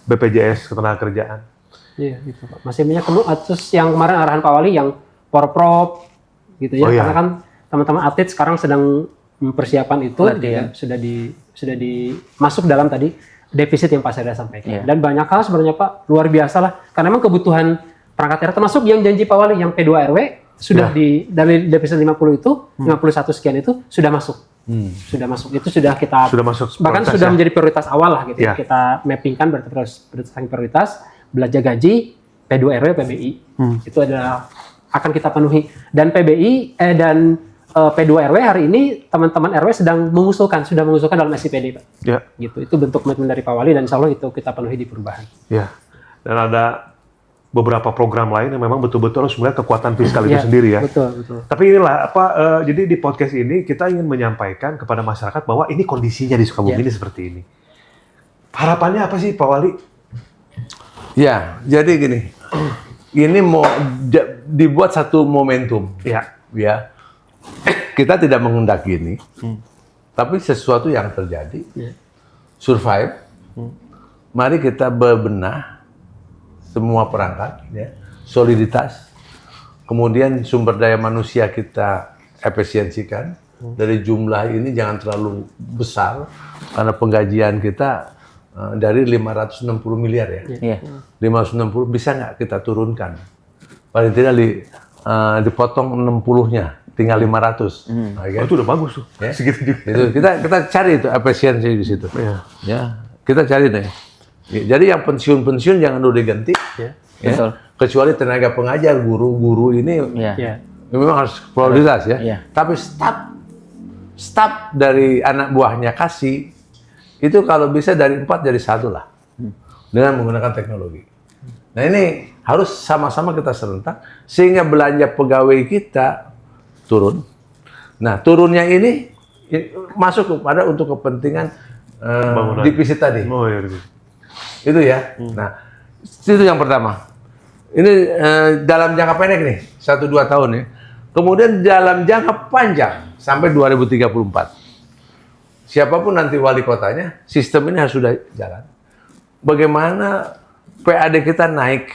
BPJS Ketenagakerjaan. Iya, gitu Pak. Masih banyak terus yang kemarin arahan Pak Wali yang porprov gitu ya. Oh, iya. Karena kan teman-teman atlet sekarang sedang mempersiapkan itu Latihan. sudah di masuk dalam tadi defisit yang Pak Sekda sampaikan. Iya. Dan banyak hal sebenarnya Pak luar biasa lah. Karena memang kebutuhan perangkat daerah termasuk yang janji Pak Wali yang P2RW sudah dari defisit 50 itu 51 sekian itu sudah masuk. Sudah masuk. Itu sudah kita Sudah masuk bahkan prioritas sudah ya? menjadi prioritas awal lah gitu. Iya. Kita mappingkan berdasarkan prioritas belanja gaji P2RW PBI. Itu adalah akan kita penuhi dan PBI dan P2RW hari ini teman-teman RW sudah mengusulkan dalam SIPD, Pak. Ya. Gitu. Itu bentuk komitmen dari Pak Wali dan insya Allah itu kita penuhi di perubahan. Ya. Dan ada beberapa program lain yang memang betul-betul harus melihat kekuatan fiskal itu Iya, sendiri ya. Betul. Tapi inilah jadi di podcast ini kita ingin menyampaikan kepada masyarakat bahwa ini kondisinya di Sukabumi ini seperti ini. Harapannya apa sih Pak Wali? Ya, jadi gini. Ini mau dibuat satu momentum. Ya. Ya. Kita tidak menghendaki ini. Tapi sesuatu yang terjadi. Survive. Mari kita bebenah semua perangkat, ya. Soliditas. Kemudian sumber daya manusia kita efisiensikan. Dari jumlah ini jangan terlalu besar karena penggajian kita dari 560 miliar ya. Iya. 560 bisa nggak kita turunkan? Paling tidak dipotong 60-nya, tinggal 500. Nah, Oh, itu udah bagus tuh. Ya. Segitu juga. Itu kita cari itu efisiensi di situ. Iya. Ya, kita cari deh. Jadi yang pensiun jangan dulu diganti. Ya. Ya. Betul. Kecuali tenaga pengajar, guru ini Iya. Ya. memang harus prioritas ya. Iya. Tapi staf dari anak buahnya kasih itu kalau bisa dari 4 jadi 1 lah. Dengan menggunakan teknologi. Nah ini harus sama-sama kita serentak sehingga belanja pegawai kita turun. Nah turunnya ini masuk kepada untuk kepentingan Bangunan. divisi tadi. Oh iya. Divisi. Itu ya. Nah itu yang pertama. Ini dalam jangka pendek nih 1-2 tahun ya. Kemudian dalam jangka panjang sampai 2034. Siapapun nanti wali kotanya, sistem ini harus sudah jalan. Bagaimana PAD kita naik,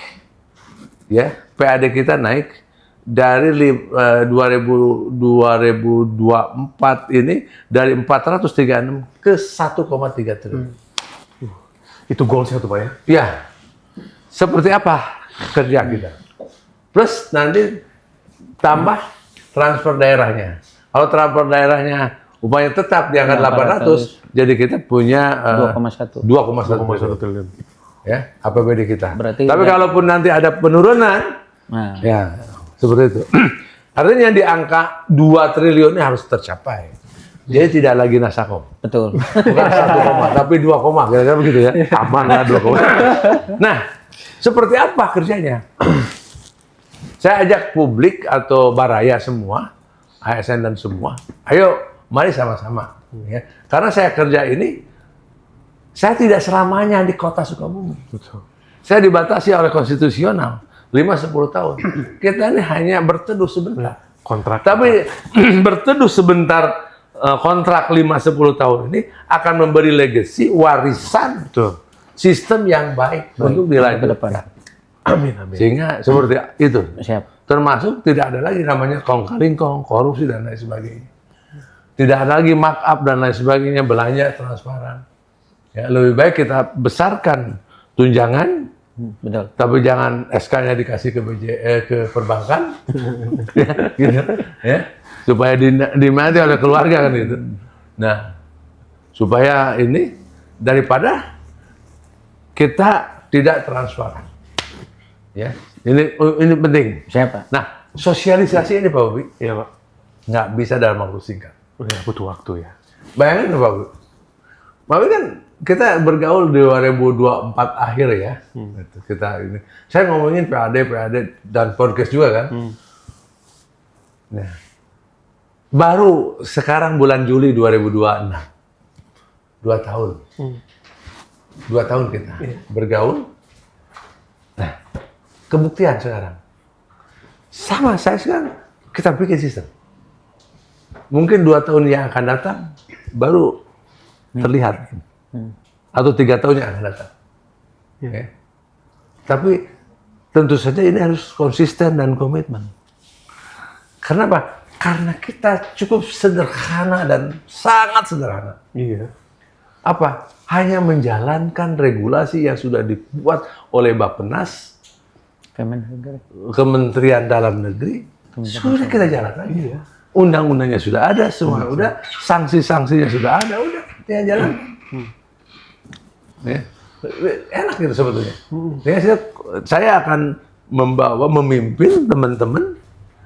ya PAD kita naik dari 2024 ini dari 436 ke 1,3 triliun. Itu goalsnya tuh Pak ya? Ya, seperti apa kerja kita? Plus nanti tambah transfer daerahnya. Kalau transfer daerahnya upaya tetap di angka 800, jadi kita punya 2,1. 2,1 triliun. ya APBD kita. Berarti Tapi udah- kalaupun nanti ada penurunan, Nah, ya seperti itu. Artinya di angka 2 triliun ini harus tercapai. Jadi tidak lagi nasakom. betul. Bukan 1 koma, tapi 2 koma. Kira-kira begitu ya. Aman lah 2 koma. Nah, seperti apa kerjanya? Saya ajak publik atau baraya semua, ASN dan semua, ayo mari sama-sama. Ya. Karena saya kerja ini, saya tidak selamanya di kota Sukabumi. Betul. Saya dibatasi oleh konstitusional 5-10 tahun. Kita ini hanya berteduh sebentar. Kontrak. Tapi berteduh sebentar kontrak 5-10 tahun ini akan memberi legacy, warisan, Betul. sistem yang baik untuk ke dilanjutkan. depan. Amin, amin. Sehingga seperti itu. Siap. Termasuk tidak ada lagi namanya kong-kali-kong, korupsi dan lain sebagainya. Tidak ada lagi markup dan lain sebagainya, belanja transparan. Ya, lebih baik kita besarkan tunjangan, Betul. tapi jangan SK-nya dikasih ke ke perbankan, ya, gitu, ya, supaya dinikmati oleh keluarga kan itu. Nah, supaya ini daripada kita tidak transparan, ya, ini penting. Siap, Pak. Nah, sosialisasi ini Pak Bobi Iya Pak. nggak bisa dalam waktu singkat. Ya, butuh waktu ya. Bayangin Pak Bobi, Pak Bobi kan kita bergaul di 2024 akhir ya. Gitu, kita ini, saya ngomongin PAD dan podcast juga kan. Nah, baru sekarang bulan Juli 2026, 2 tahun, 2 tahun kita bergaul. Nah, kebuktian sekarang, sama saya sekarang kita bikin sistem. Mungkin 2 tahun yang akan datang baru terlihat. Atau 3 tahun yang akan datang. Ya. Tapi tentu saja ini harus konsisten dan komitmen. Karena apa? Karena kita cukup sederhana dan sangat sederhana. Iya. Apa? Hanya menjalankan regulasi yang sudah dibuat oleh Bappenas, Kementerian Dalam Negeri, sudah kita jalankan. Iya. Undang-undangnya sudah ada, semua udah, sanksi-sanksinya sudah ada, udah, tinggal jalan. Ya. Enak gitu sebetulnya. Ya, saya akan memimpin teman-teman,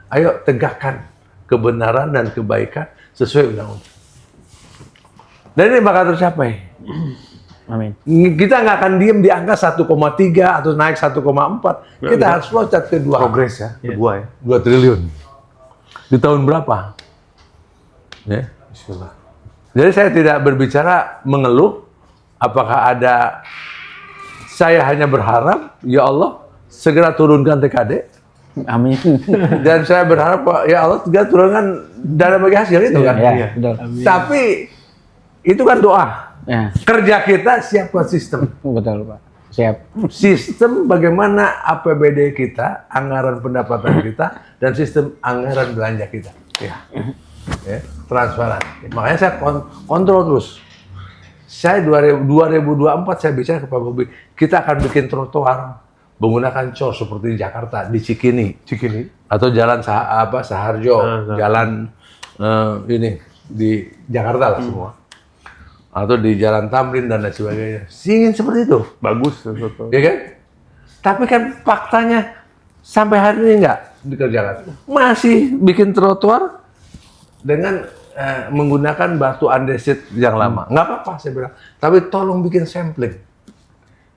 ayo tegakkan kebenaran dan kebaikan sesuai undang-undang. Dan ini bakal tercapai. Amin. Kita nggak akan diem di angka 1,3 atau naik 1,4. Kita harus loncat ke 2. Progres ya, kedua ya. 2 triliun. Di tahun berapa? Ya. Bismillah. Jadi saya tidak berbicara mengeluh, apakah ada, saya hanya berharap, ya Allah, segera turunkan TKD, Amin. dan saya berharap, ya Allah, segera turunkan dana bagi hasil itu kan. Ya, betul. Tapi, itu kan doa. Ya, Kerja kita siapkan sistem. betul, Pak. Siap. Sistem bagaimana APBD kita, anggaran pendapatan kita, dan sistem anggaran belanja kita. Ya, transparan. Makanya saya kontrol terus. Saya 2024 saya bicara ke Pak Bobi, kita akan bikin trotoar menggunakan cor seperti di Jakarta, di Cikini, Cikini. atau jalan Saharjo, jalan ini di Jakarta lah semua, atau di Jalan Tamrin dan lain sebagainya. Ingin seperti itu, Bagus. Betul. ya kan? Tapi kan faktanya sampai hari ini nggak dikerjakan. Masih bikin trotoar dengan menggunakan batu andesit yang lama. Nggak apa-apa saya bilang. Tapi tolong bikin sampling.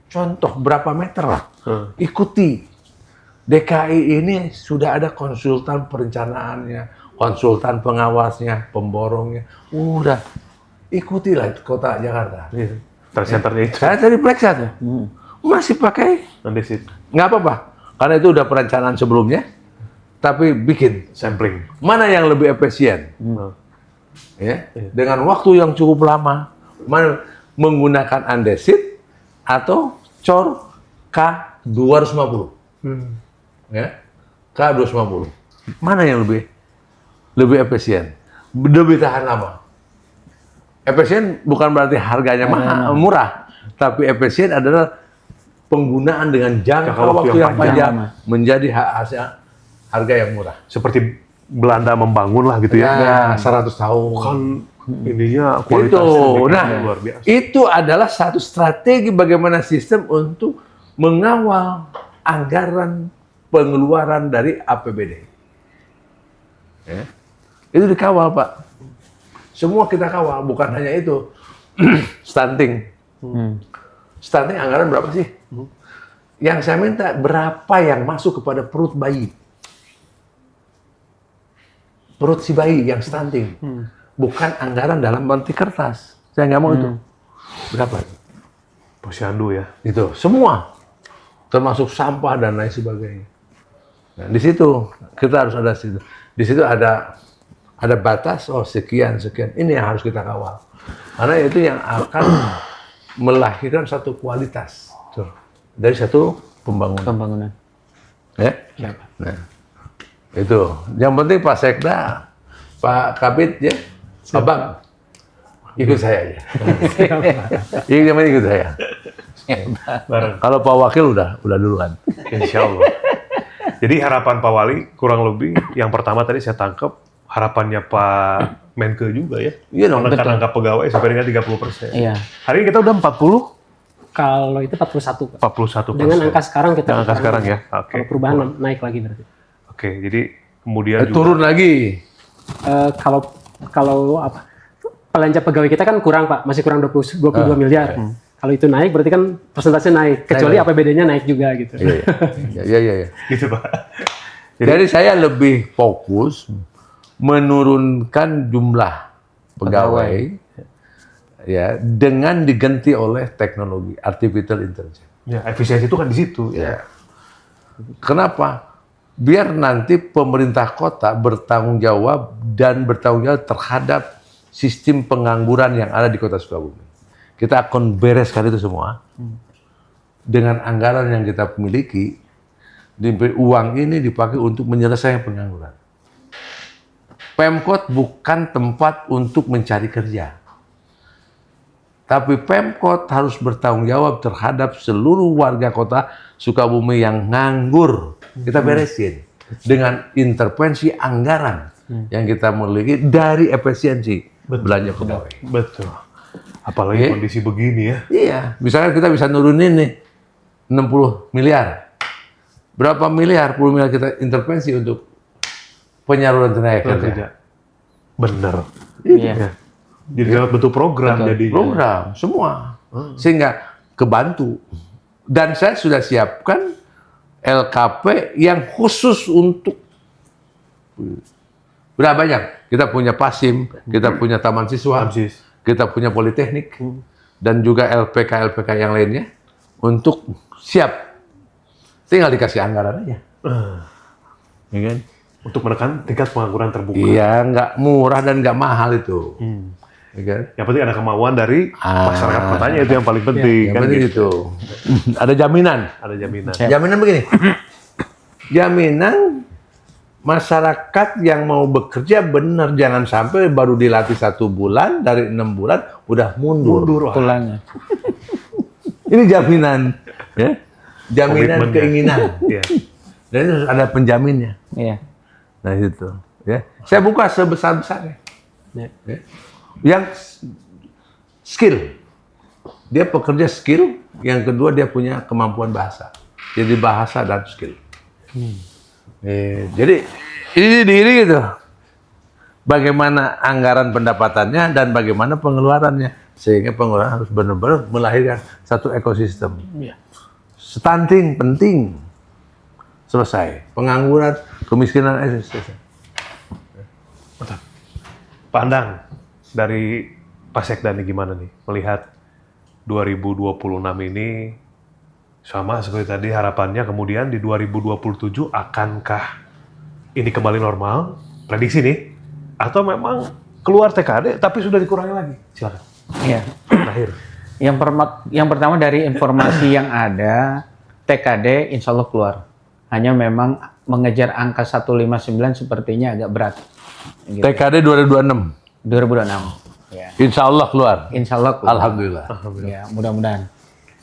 Contoh berapa meter lah. Ikuti. DKI ini sudah ada konsultan perencanaannya, konsultan pengawasnya, pemborongnya. Udah. Ikutilah kota Jakarta. Iya. Tersenternya itu. Saya dari Plexat ya. Masih pakai. Andesit. Nggak apa-apa. Karena itu udah perencanaan sebelumnya. Tapi bikin. Sampling. Mana yang lebih efisien? Ya, dengan waktu yang cukup lama, menggunakan andesit atau cor K250, ya, K250, mana yang lebih efisien, lebih tahan lama? Efisien bukan berarti harganya murah, tapi efisien adalah penggunaan dengan jangka waktu yang panjang menjadi harga yang murah. Seperti Belanda membangun lah gitu ya. 100 tahun. Kan ininya Itu, kualitasnya nah, luar biasa. itu adalah satu strategi bagaimana sistem untuk mengawal anggaran pengeluaran dari APBD. Ya. Itu dikawal, Pak. Semua kita kawal, bukan hanya itu. Stunting. Stunting anggaran berapa sih? Yang saya minta berapa yang masuk kepada perut bayi. Perut si bayi yang stunting. Bukan anggaran dalam bentuk kertas. Saya nggak mau itu. Berapa? Posyandu ya. Itu semua, termasuk sampah dan lain sebagainya. Nah, di situ kita harus ada situ. Di situ ada batas. Oh sekian. Ini yang harus kita kawal. Karena itu yang akan melahirkan satu kualitas dari satu pembangunan. Ya. Nah, itu. Yang penting Pak Sekda, Pak Kabid ya, Abang ikut saya aja. Yang penting ikut saya. Kalau Pak Wakil udah duluan. Insya Allah. Jadi harapan Pak Wali kurang lebih yang pertama tadi saya tangkap harapannya Pak Menke juga ya. Iya dong, menekan angka pegawai sampai dengan 30%. Iya. Hari ini kita udah 40. Kalau itu 41, Pak. 41%. Dengan angka sekarang kita. Dengan angka sekarang ya. Oke. Kalau perubahan naik lagi berarti. Oke, jadi kemudian juga Turun lagi. Kalau apa? Belanja pegawai kita kan kurang, Pak. Masih kurang 22 miliar. Kalau itu naik berarti kan persentase naik. Kecuali APBD-nya naik juga gitu. Iya. gitu Pak. Jadi saya lebih fokus menurunkan jumlah pegawai ya dengan diganti oleh teknologi artificial intelligence. Ya, efisiensi itu kan di situ ya. Kenapa? Biar nanti pemerintah kota bertanggung jawab terhadap sistem pengangguran yang ada di Kota Sukabumi. Kita akan bereskan itu semua dengan anggaran yang kita miliki. Uang ini dipakai untuk menyelesaikan pengangguran. Pemkot bukan tempat untuk mencari kerja. Tapi Pemkot harus bertanggung jawab terhadap seluruh warga Kota Sukabumi yang nganggur. Kita beresin dengan intervensi anggaran yang kita miliki dari efisiensi belanja pegawai. Betul. Apalagi kondisi begini ya. Iya, misalnya kita bisa nurunin nih 60 miliar. Berapa miliar? 10 miliar kita intervensi untuk penyaluran tenaga kerja. Bener. Iya. Ya. Jadi lewat bentuk program jadi. Program semua. Sehingga kebantu. Dan saya sudah siapkan LKP yang khusus untuk berapa banyak? Kita punya Pasim, kita punya Taman Siswa, kita punya Politeknik, dan juga LPK yang lainnya untuk siap. Tinggal dikasih anggaran aja. Ya kan? Untuk menekan tingkat pengangguran terbuka. Iya, nggak murah dan nggak mahal itu. Ya kan? Yang penting ada kemauan dari masyarakat kotanya, itu yang paling penting. Yang Kan penting gitu. itu. Ada jaminan. Ada jaminan. Jaminan begini. Jaminan masyarakat yang mau bekerja benar, jangan sampai baru dilatih 1 bulan, dari 6 bulan udah mundur. Pulangnya. Ini jaminan, ya. jaminan Komitmennya. keinginan. Iya. Dan itu harus ada penjaminnya. Iya. Nah itu, ya. Saya buka sebesar-besarnya. Ya. Ya. Yang skill, dia pekerja skill. Yang kedua dia punya kemampuan bahasa. Jadi bahasa dan skill. Jadi ini diri gitu. Bagaimana anggaran pendapatannya dan bagaimana pengeluarannya, sehingga pengeluaran harus benar-benar melahirkan satu ekosistem. Stunting penting, selesai. Pengangguran, kemiskinan selesai. Pak Andang, dari Pak Sekda nih gimana nih melihat 2026 ini sama seperti tadi harapannya, kemudian di 2027 akankah ini kembali normal? Prediksi nih, atau memang keluar TKD tapi sudah dikurangi lagi? Silakan. Iya. Terakhir. Yang pertama dari informasi yang ada, TKD insya Allah keluar. Hanya memang mengejar angka 159 sepertinya agak berat. Gitu. TKD 2026, 2026. Ya. insya Allah keluar. Insya Allah keluar. Alhamdulillah. Ya, mudah-mudahan.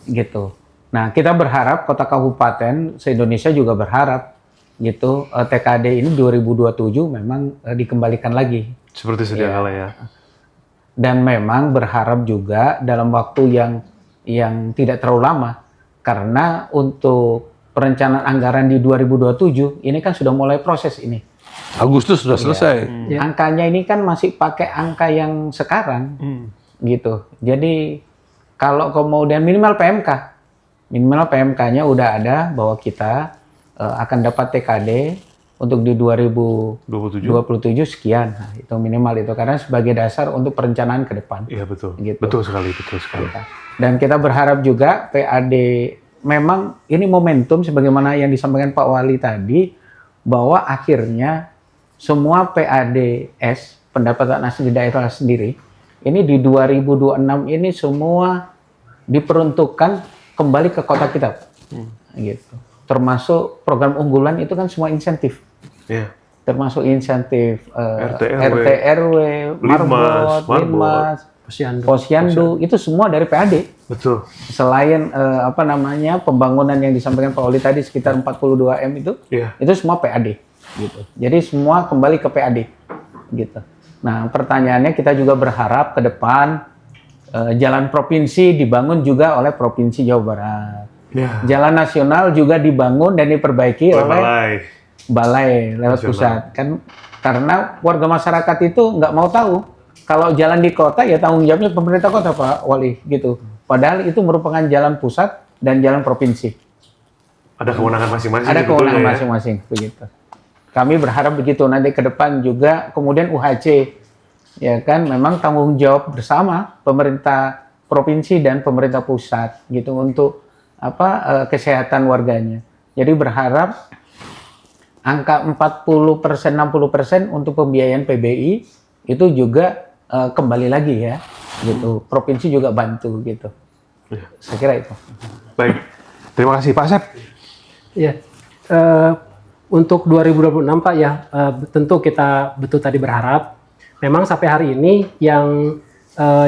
Gitu. Nah, kita berharap kota kabupaten se-Indonesia juga berharap gitu TKD ini 2027 memang dikembalikan lagi. Seperti sedia kala ya. Dan memang berharap juga dalam waktu yang tidak terlalu lama, karena untuk perencanaan anggaran di 2027 ini kan sudah mulai proses ini. Agustus sudah selesai. Ya. Angkanya ini kan masih pakai angka yang sekarang, gitu. Jadi kalau kemudian minimal PMK-nya udah ada bahwa kita akan dapat TKD untuk di 2027 sekian. Nah, itu minimal itu karena sebagai dasar untuk perencanaan ke depan. Iya betul. Gitu. Betul sekali, betul sekali. Dan kita berharap juga PAD memang ini momentum sebagaimana yang disampaikan Pak Wali tadi, bahwa akhirnya semua PADS, pendapatan asli daerah sendiri, ini di 2026 ini semua diperuntukkan kembali ke kota kita. Gitu. Termasuk program unggulan itu kan semua insentif. Iya. Termasuk insentif RT, RW, Marbot, Linmas, Posyandu, itu semua dari PAD. Betul. Selain pembangunan yang disampaikan Pak Oli tadi sekitar 42 M itu, Iya. itu semua PAD. Gitu. Jadi semua kembali ke PAD. Gitu. Nah, pertanyaannya kita juga berharap ke depan jalan provinsi dibangun juga oleh Provinsi Jawa Barat. Ya. Jalan nasional juga dibangun dan diperbaiki oleh balai lewat Nasional. pusat. Kan karena warga masyarakat itu nggak mau tahu kalau jalan di kota ya tanggung jawabnya pemerintah kota, Pak Wali, gitu. Padahal itu merupakan jalan pusat dan jalan provinsi. Ada kewenangan masing-masing. Ada sebetulnya kewenangan ya. masing-masing, begitu. Kami berharap begitu nanti ke depan juga, kemudian UHC, ya kan, memang tanggung jawab bersama pemerintah provinsi dan pemerintah pusat, gitu, untuk kesehatan warganya. Jadi berharap angka 40%, 60% untuk pembiayaan PBI itu juga kembali lagi ya, gitu. Provinsi juga bantu, gitu. Ya. Saya kira itu. Baik, terima kasih Pak Sep. Ya, untuk 2026 Pak ya, tentu kita betul tadi berharap. Memang sampai hari ini yang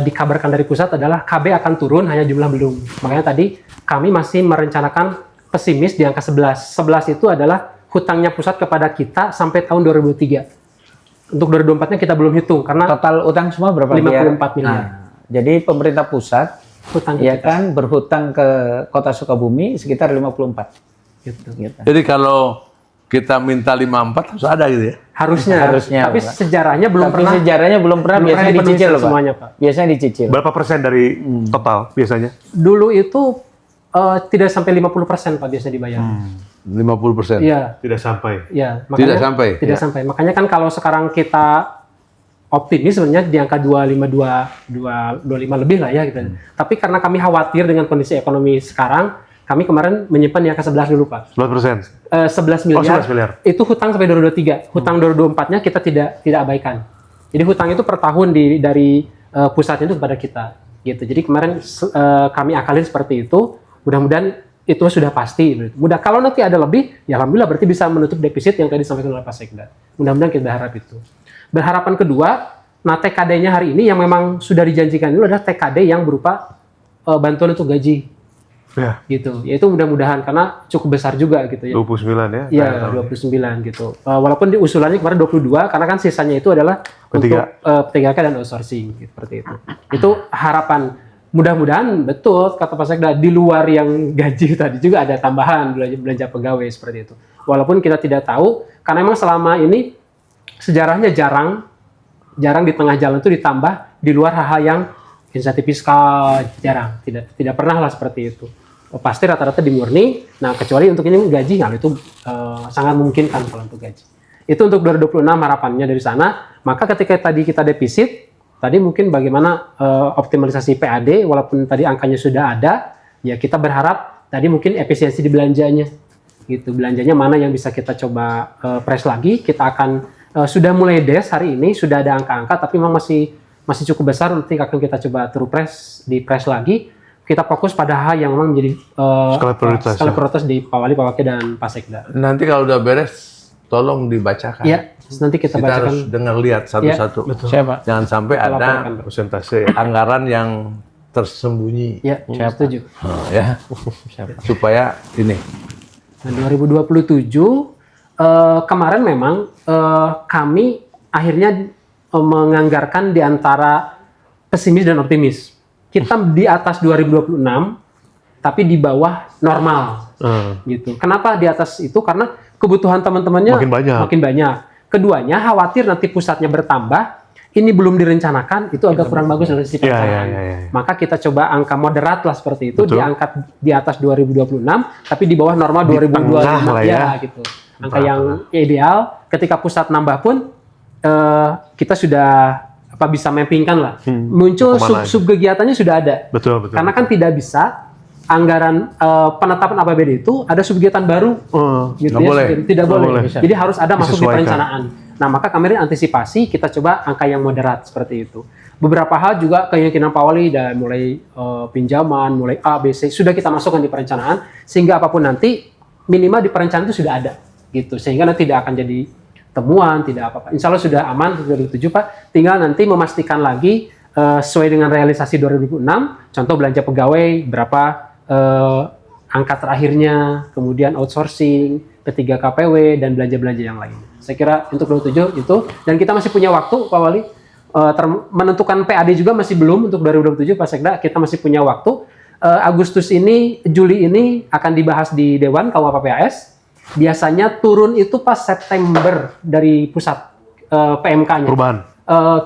dikabarkan dari pusat adalah KB akan turun, hanya jumlah belum. Makanya tadi kami masih merencanakan pesimis di angka 11. 11 itu adalah hutangnya pusat kepada kita sampai tahun 2003. Untuk 2024-nya kita belum hitung karena Total utang semua berapa? 54 miliar. Nah, jadi pemerintah pusat hutang ke ya kita. kan berhutang ke Kota Sukabumi sekitar 54. Gitu. Jadi kalau kita minta 54 harus ada gitu ya. Harusnya. Tapi Pak. sejarahnya belum Tapi pernah. sejarahnya belum pernah belum biasanya pernah dicicil, dipenuhi Pak. semuanya, Pak. Biasanya dicicil. Berapa persen dari total biasanya? Dulu itu tidak sampai 50% Pak biasa dibayar. 50%. Iya. Tidak sampai. Ya, Tidak sampai? Tidak Ya. sampai. Makanya kan kalau sekarang kita optimis sebenarnya di angka 25 lebih lah ya gitu. Tapi karena kami khawatir dengan kondisi ekonomi sekarang, kami kemarin menyimpan di angka 11 dulu Pak. 11%. 11 miliar. 11 miliar. Itu hutang sampai 2023. Hutang 2024-nya kita tidak abaikan. Jadi hutang itu per tahun dari pusatnya itu kepada kita. Gitu. Jadi kemarin kami akalin seperti itu. Mudah-mudahan itu sudah pasti. Kalau nanti ada lebih, ya alhamdulillah berarti bisa menutup defisit yang tadi disampaikan oleh Pak Sekda. Mudah-mudahan kita harap itu. Berharapan kedua, nah TKD-nya hari ini yang memang sudah dijanjikan dulu adalah TKD yang berupa bantuan untuk gaji. Ya, gitu. Ya itu mudah-mudahan karena cukup besar juga gitu ya. 29 ya. Iya, 29 gitu. Walaupun di usulannya kemarin 22 karena kan sisanya itu adalah P3K. untuk P3K dan outsourcing gitu, seperti itu. Itu harapan mudah-mudahan betul kata Pak Sekda di luar yang gaji tadi juga ada tambahan belanja pegawai seperti itu. Walaupun kita tidak tahu karena memang selama ini sejarahnya jarang di tengah jalan itu ditambah di luar hal-hal yang insentif fiskal, jarang, tidak pernah lah seperti itu. Pasti rata-rata dimurni. Nah, kecuali untuk ini gaji, nah itu sangat memungkinkan kalau untuk gaji. Itu untuk 2026 harapannya dari sana. Maka ketika tadi kita defisit, tadi mungkin bagaimana optimalisasi PAD, walaupun tadi angkanya sudah ada, ya kita berharap tadi mungkin efisiensi di belanjanya, gitu. Belanjanya mana yang bisa kita coba press lagi. Kita akan sudah mulai des hari ini, sudah ada angka-angka, tapi memang masih cukup besar. Nanti akan kita coba di press lagi. Kita fokus pada hal yang memang menjadi skala prioritas di Pak Wali, Pak Wakil, dan Pak Sekda. Nanti kalau udah beres, tolong dibacakan. Ya, nanti kita bacakan. harus dengar lihat satu-satu. Siapa? Jangan sampai Kita ada laporkan. persentase ya. anggaran yang tersembunyi. Ya, setuju. Ya, supaya ini. Nah, 2027 kemarin memang kami akhirnya menganggarkan di antara pesimis dan optimis. Kita di atas 2026, tapi di bawah normal, gitu. Kenapa di atas itu? Karena kebutuhan teman-temannya makin banyak. Keduanya khawatir nanti pusatnya bertambah. Ini belum direncanakan, itu agak kurang bagus dari sisi perencanaan. Maka kita coba angka moderat lah seperti itu, diangkat di atas 2026, tapi di bawah normal 2025 ya, gitu. Angka yang ideal. Ketika pusat nambah pun kita sudah bisa mappingkan lah. Muncul sub kegiatannya sudah ada. Betul. Karena kan tidak bisa anggaran penetapan APBD itu ada subkegiatan baru, gitu Nggak ya. boleh. Tidak boleh. Jadi harus ada masuk di Disesuaikan. perencanaan. Nah, maka kami antisipasi kita coba angka yang moderat seperti itu. Beberapa hal juga keyakinan Pak Wali dan mulai pinjaman, mulai A, B, C sudah kita masukkan di perencanaan sehingga apapun nanti minimal di perencanaan itu sudah ada, gitu. Sehingga nanti tidak akan jadi temuan, tidak apa-apa. Insya Allah sudah aman 2007 Pak. Tinggal nanti memastikan lagi sesuai dengan realisasi 2006. Contoh belanja pegawai berapa angka terakhirnya, kemudian outsourcing, P3 KPW dan belanja-belanja yang lain. Saya kira untuk 2007 itu. Dan kita masih punya waktu Pak Wali menentukan PAD juga masih belum untuk 2027 Pak Sekda. Kita masih punya waktu. Agustus ini, Juli ini akan dibahas di Dewan KUHP-PAS. Biasanya turun itu pas September dari pusat PMK-nya. Perubahan.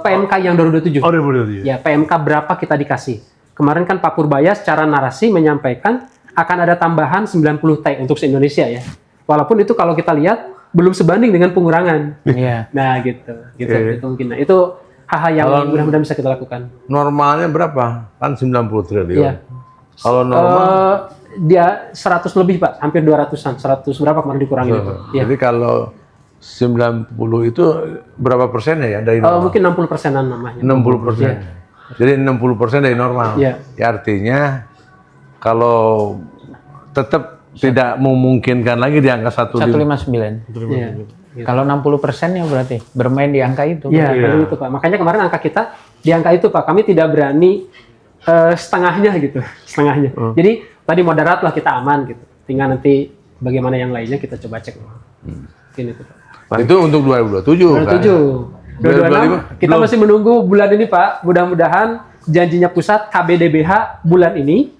PMK yang 2027. Oh, 2027. Ya, PMK berapa kita dikasih. Kemarin kan Pak Purbaya secara narasi menyampaikan akan ada tambahan 90 T untuk se-Indonesia ya. Walaupun itu kalau kita lihat belum sebanding dengan pengurangan. Iya. Nah, gitu itu mungkin. Nah, itu hal-hal yang mudah-mudahan bisa kita lakukan. Normalnya berapa? Kan 90 triliun. Iya. Kalau normal Dia 100 lebih Pak, hampir 200-an. 100 berapa kemarin dikurangi itu. Ya. Jadi kalau 90 itu berapa persennya ya dari normal? Mungkin 60%-an namanya. 60%. Jadi 60% dari normal. Iya. Ya, artinya kalau tetap tidak memungkinkan lagi di angka 159. Iya. Kalau 60%-nya berarti bermain di angka itu. Iya, itu Pak. Makanya kemarin angka kita di angka itu Pak. Kami tidak berani setengahnya gitu, setengahnya. Jadi tadi moderat lah kita aman gitu. Tinggal nanti bagaimana yang lainnya kita coba cek. Mungkin itu Pak. Itu untuk 2027 kan? 2027. 2026 kita masih menunggu bulan ini Pak. Mudah-mudahan janjinya pusat KBDBH bulan ini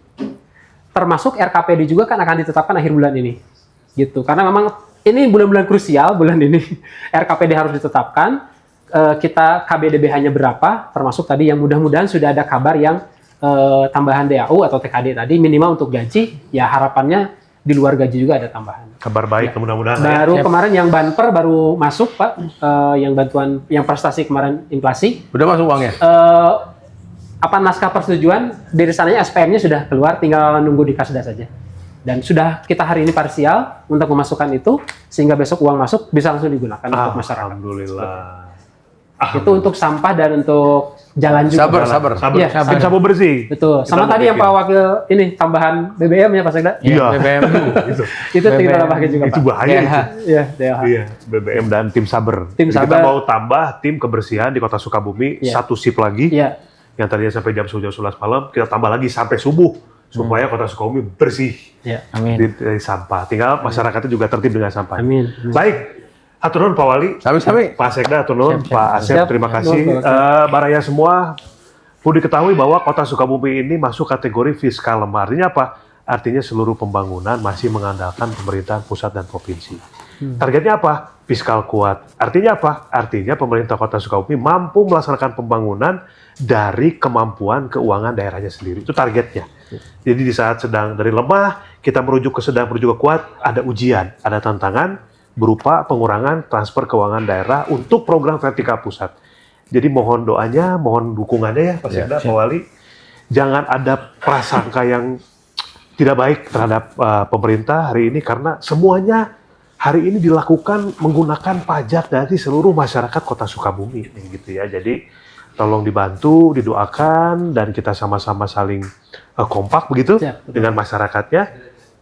termasuk RKPD juga kan akan ditetapkan akhir bulan ini. Gitu. Karena memang ini bulan-bulan krusial bulan ini. RKPD harus ditetapkan. Kita KBDBH-nya berapa? Termasuk tadi yang mudah-mudahan sudah ada kabar yang tambahan DAU atau TKD tadi minimal untuk gaji. Ya harapannya di luar gaji juga ada tambahan. Kabar baik mudah-mudahan. Baru kemarin yang banper baru masuk Pak, yang bantuan yang prestasi kemarin inflasi. Udah masuk uangnya? Naskah persetujuan dari sananya SPM-nya sudah keluar, tinggal nunggu di Kasda saja. Dan sudah kita hari ini parsial untuk memasukkan itu sehingga besok uang masuk bisa langsung digunakan untuk masyarakat. Alhamdulillah. Itu untuk sampah dan untuk jalan juga. Sabar. Iya, Tim sabu bersih. Betul. Sama tadi yang Pak Wakil ini tambahan BBM ya Pak Sekda. Iya. BBM. Itu kita tambahkan juga Itu Pak. bahaya itu. Iya, DLH. Iya, BBM dan tim saber. Tim Jadi kita saber. mau tambah tim kebersihan di Kota Sukabumi Iya. satu sip lagi. Iya. Yang tadinya sampai jam 11 malam, kita tambah lagi sampai subuh. supaya Kota Sukabumi bersih Ya. Amin. dari sampah. Tinggal masyarakatnya juga tertib dengan sampah. Amin. Baik, hatur nuhun Pak Wali, Sami-sami. Pak Sekda, hatur nuhun, Pak Asep, Siap. terima kasih. Baraya semua, perlu diketahui bahwa Kota Sukabumi ini masuk kategori fiskal lemah. Artinya apa? Artinya seluruh pembangunan masih mengandalkan pemerintahan pusat dan provinsi. Targetnya apa? Fiskal kuat. Artinya apa? Artinya pemerintah Kota Sukabumi mampu melaksanakan pembangunan dari kemampuan keuangan daerahnya sendiri. Itu targetnya. Jadi di saat sedang dari lemah, kita merujuk ke sedang menuju ke kuat, ada ujian, ada tantangan berupa pengurangan transfer keuangan daerah untuk program vertikal pusat. Jadi mohon doanya, mohon dukungannya ya Pak Sekda, Pak Wali. Jangan ada prasangka yang tidak baik terhadap pemerintah hari ini karena semuanya hari ini dilakukan menggunakan pajak dari seluruh masyarakat Kota Sukabumi gitu ya. Jadi tolong dibantu, didoakan dan kita sama-sama saling kompak begitu Siap, betul. dengan masyarakatnya.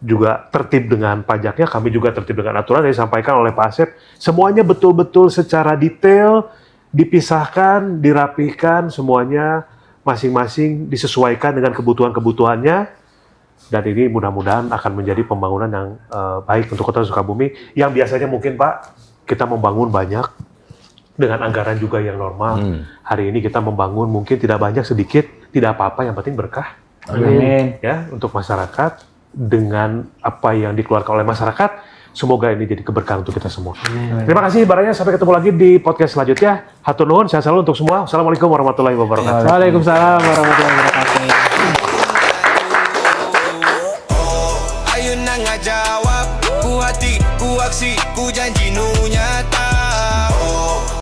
Juga tertib dengan pajaknya, kami juga tertib dengan aturan yang disampaikan oleh Pak Asep. Semuanya betul-betul secara detail dipisahkan, dirapihkan, semuanya masing-masing disesuaikan dengan kebutuhan-kebutuhannya. Dan ini mudah-mudahan akan menjadi pembangunan yang baik untuk Kota Sukabumi. Yang biasanya mungkin Pak, kita membangun banyak dengan anggaran juga yang normal. Hari ini kita membangun mungkin tidak banyak, sedikit, tidak apa-apa, yang penting berkah. Amin. Ya, untuk masyarakat dengan apa yang dikeluarkan oleh masyarakat, semoga ini jadi keberkahan untuk kita semua. Terima kasih Baraya, sampai ketemu lagi di podcast selanjutnya. Hatur nuhun, sehat selalu untuk semua. Assalamualaikum warahmatullahi wabarakatuh. Waalaikumsalam warahmatullahi wabarakatuh.